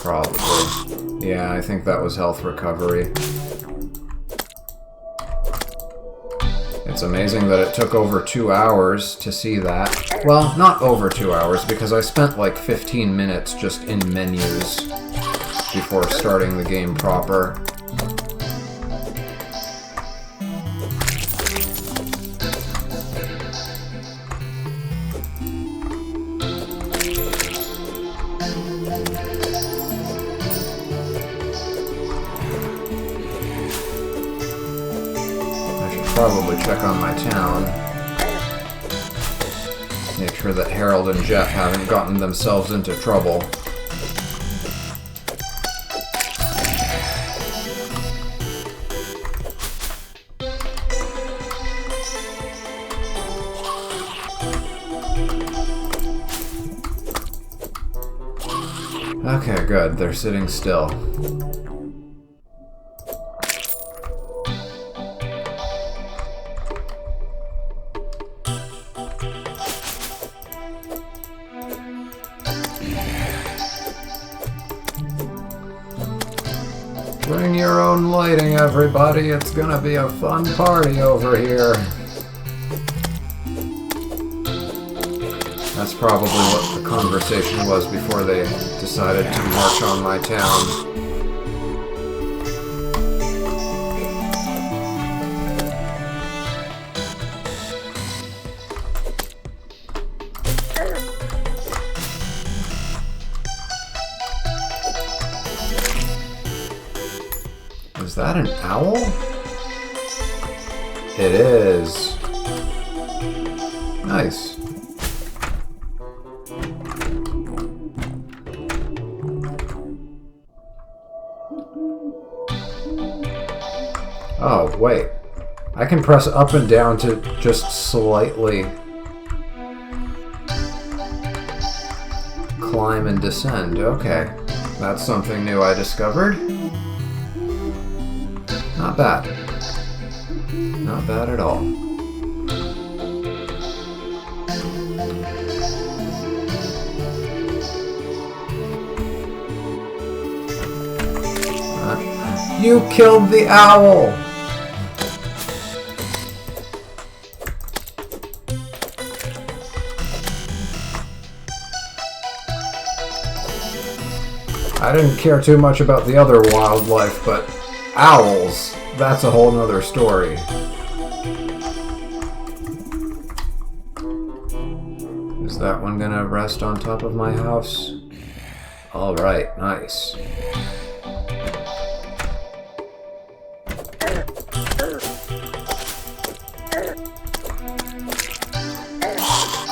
Probably. Yeah, I think that was health recovery. It's amazing that it took over 2 hours to see that. Well, not over 2 hours, because I spent like 15 minutes just in menus before starting the game proper. Probably check on my town. Make sure that Harold and Jeff haven't gotten themselves into trouble. Okay, good. They're sitting still. Bring your own lighting, everybody. It's gonna be a fun party over here. That's probably what the conversation was before they decided to march on my town. Is that an owl? It is. Nice. Oh, wait. I can press up and down to just slightly climb and descend. Okay. That's something new I discovered. Not bad. Not bad at all. You killed the owl! I didn't care too much about the other wildlife, but owls, that's a whole nother story. Is that one gonna rest on top of my house? Alright, nice.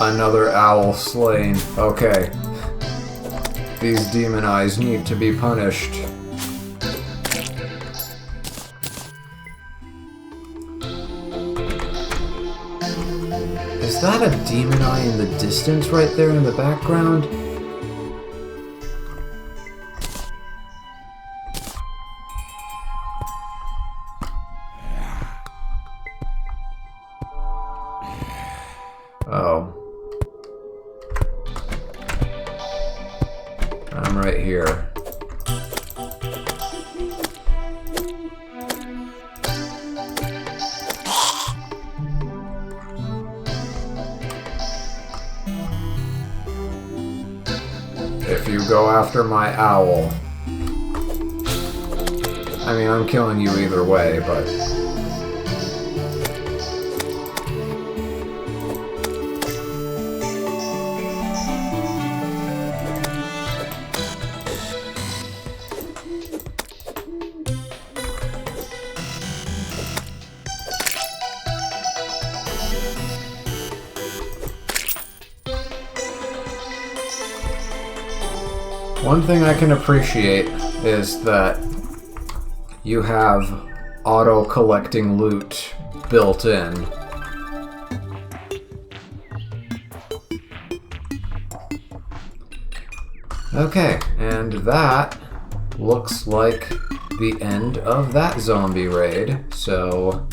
Another owl slain. Okay. These demon eyes need to be punished. Is that a demon eye in the distance right there in the background? Oh. I'm right here. If you go after my owl. I mean, I'm killing you either way, but... One thing I can appreciate is that you have auto-collecting loot built in. Okay, and that looks like the end of that zombie raid. So,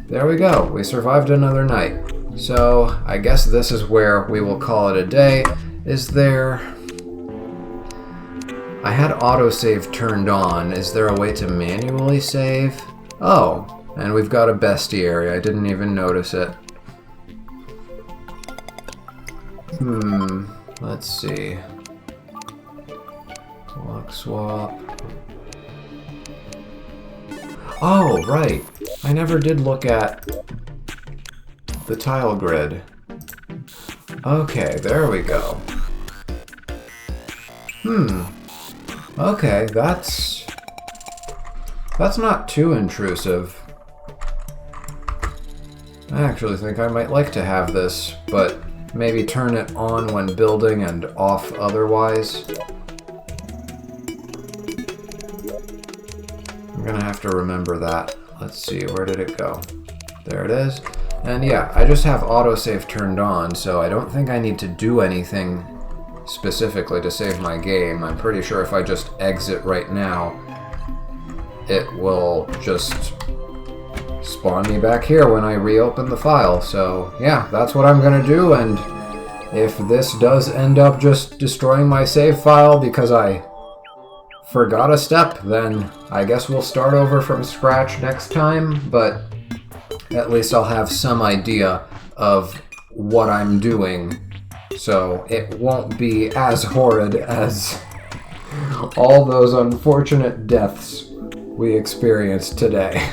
there we go. We survived another night. So, I guess this is where we will call it a day. Is there... I had autosave turned on. Is there a way to manually save? Oh, and we've got a bestiary. I didn't even notice it. Let's see. Lock swap. Oh, right. I never did look at the tile grid. Okay, there we go. Okay, that's not too intrusive. I actually think I might like to have this, but maybe turn it on when building and off otherwise. I'm gonna have to remember that. Let's see, where did it go? There it is. And yeah, I just have autosave turned on, so I don't think I need to do anything specifically to save my game. I'm pretty sure if I just exit right now, it will just spawn me back here when I reopen the file. So yeah, that's what I'm gonna do, and if this does end up just destroying my save file because I forgot a step, then I guess we'll start over from scratch next time, but at least I'll have some idea of what I'm doing, so it won't be as horrid as all those unfortunate deaths we experienced today.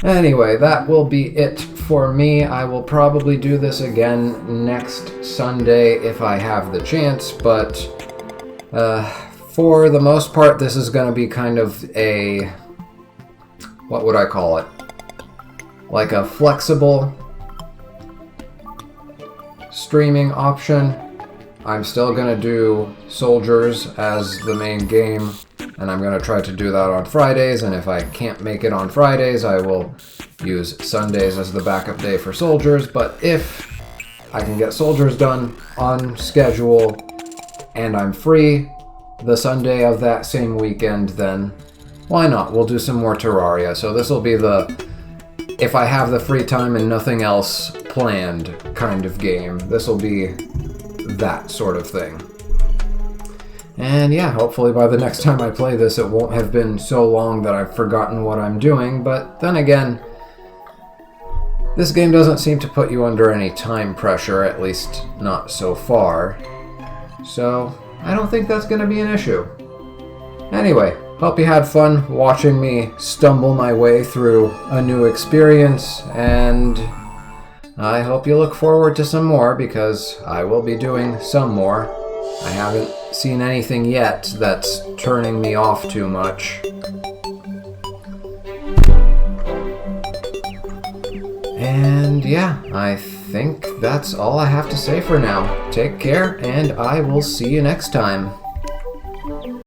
Anyway, that will be it for me. I will probably do this again next Sunday if I have the chance, but for the most part, this is going to be kind of a, what would I call it? Like a flexible streaming option. I'm still going to do Soldiers as the main game, and I'm going to try to do that on Fridays, and if I can't make it on Fridays, I will use Sundays as the backup day for Soldiers, but if I can get Soldiers done on schedule and I'm free the Sunday of that same weekend, then why not? We'll do some more Terraria. So this will be the, if I have the free time and nothing else planned kind of game. This will be that sort of thing. And yeah, hopefully by the next time I play this, it won't have been so long that I've forgotten what I'm doing, but then again, this game doesn't seem to put you under any time pressure, at least not so far. So I don't think that's going to be an issue. Anyway, hope you had fun watching me stumble my way through a new experience, and I hope you look forward to some more, because I will be doing some more. I haven't seen anything yet that's turning me off too much. And yeah, I think that's all I have to say for now. Take care, and I will see you next time.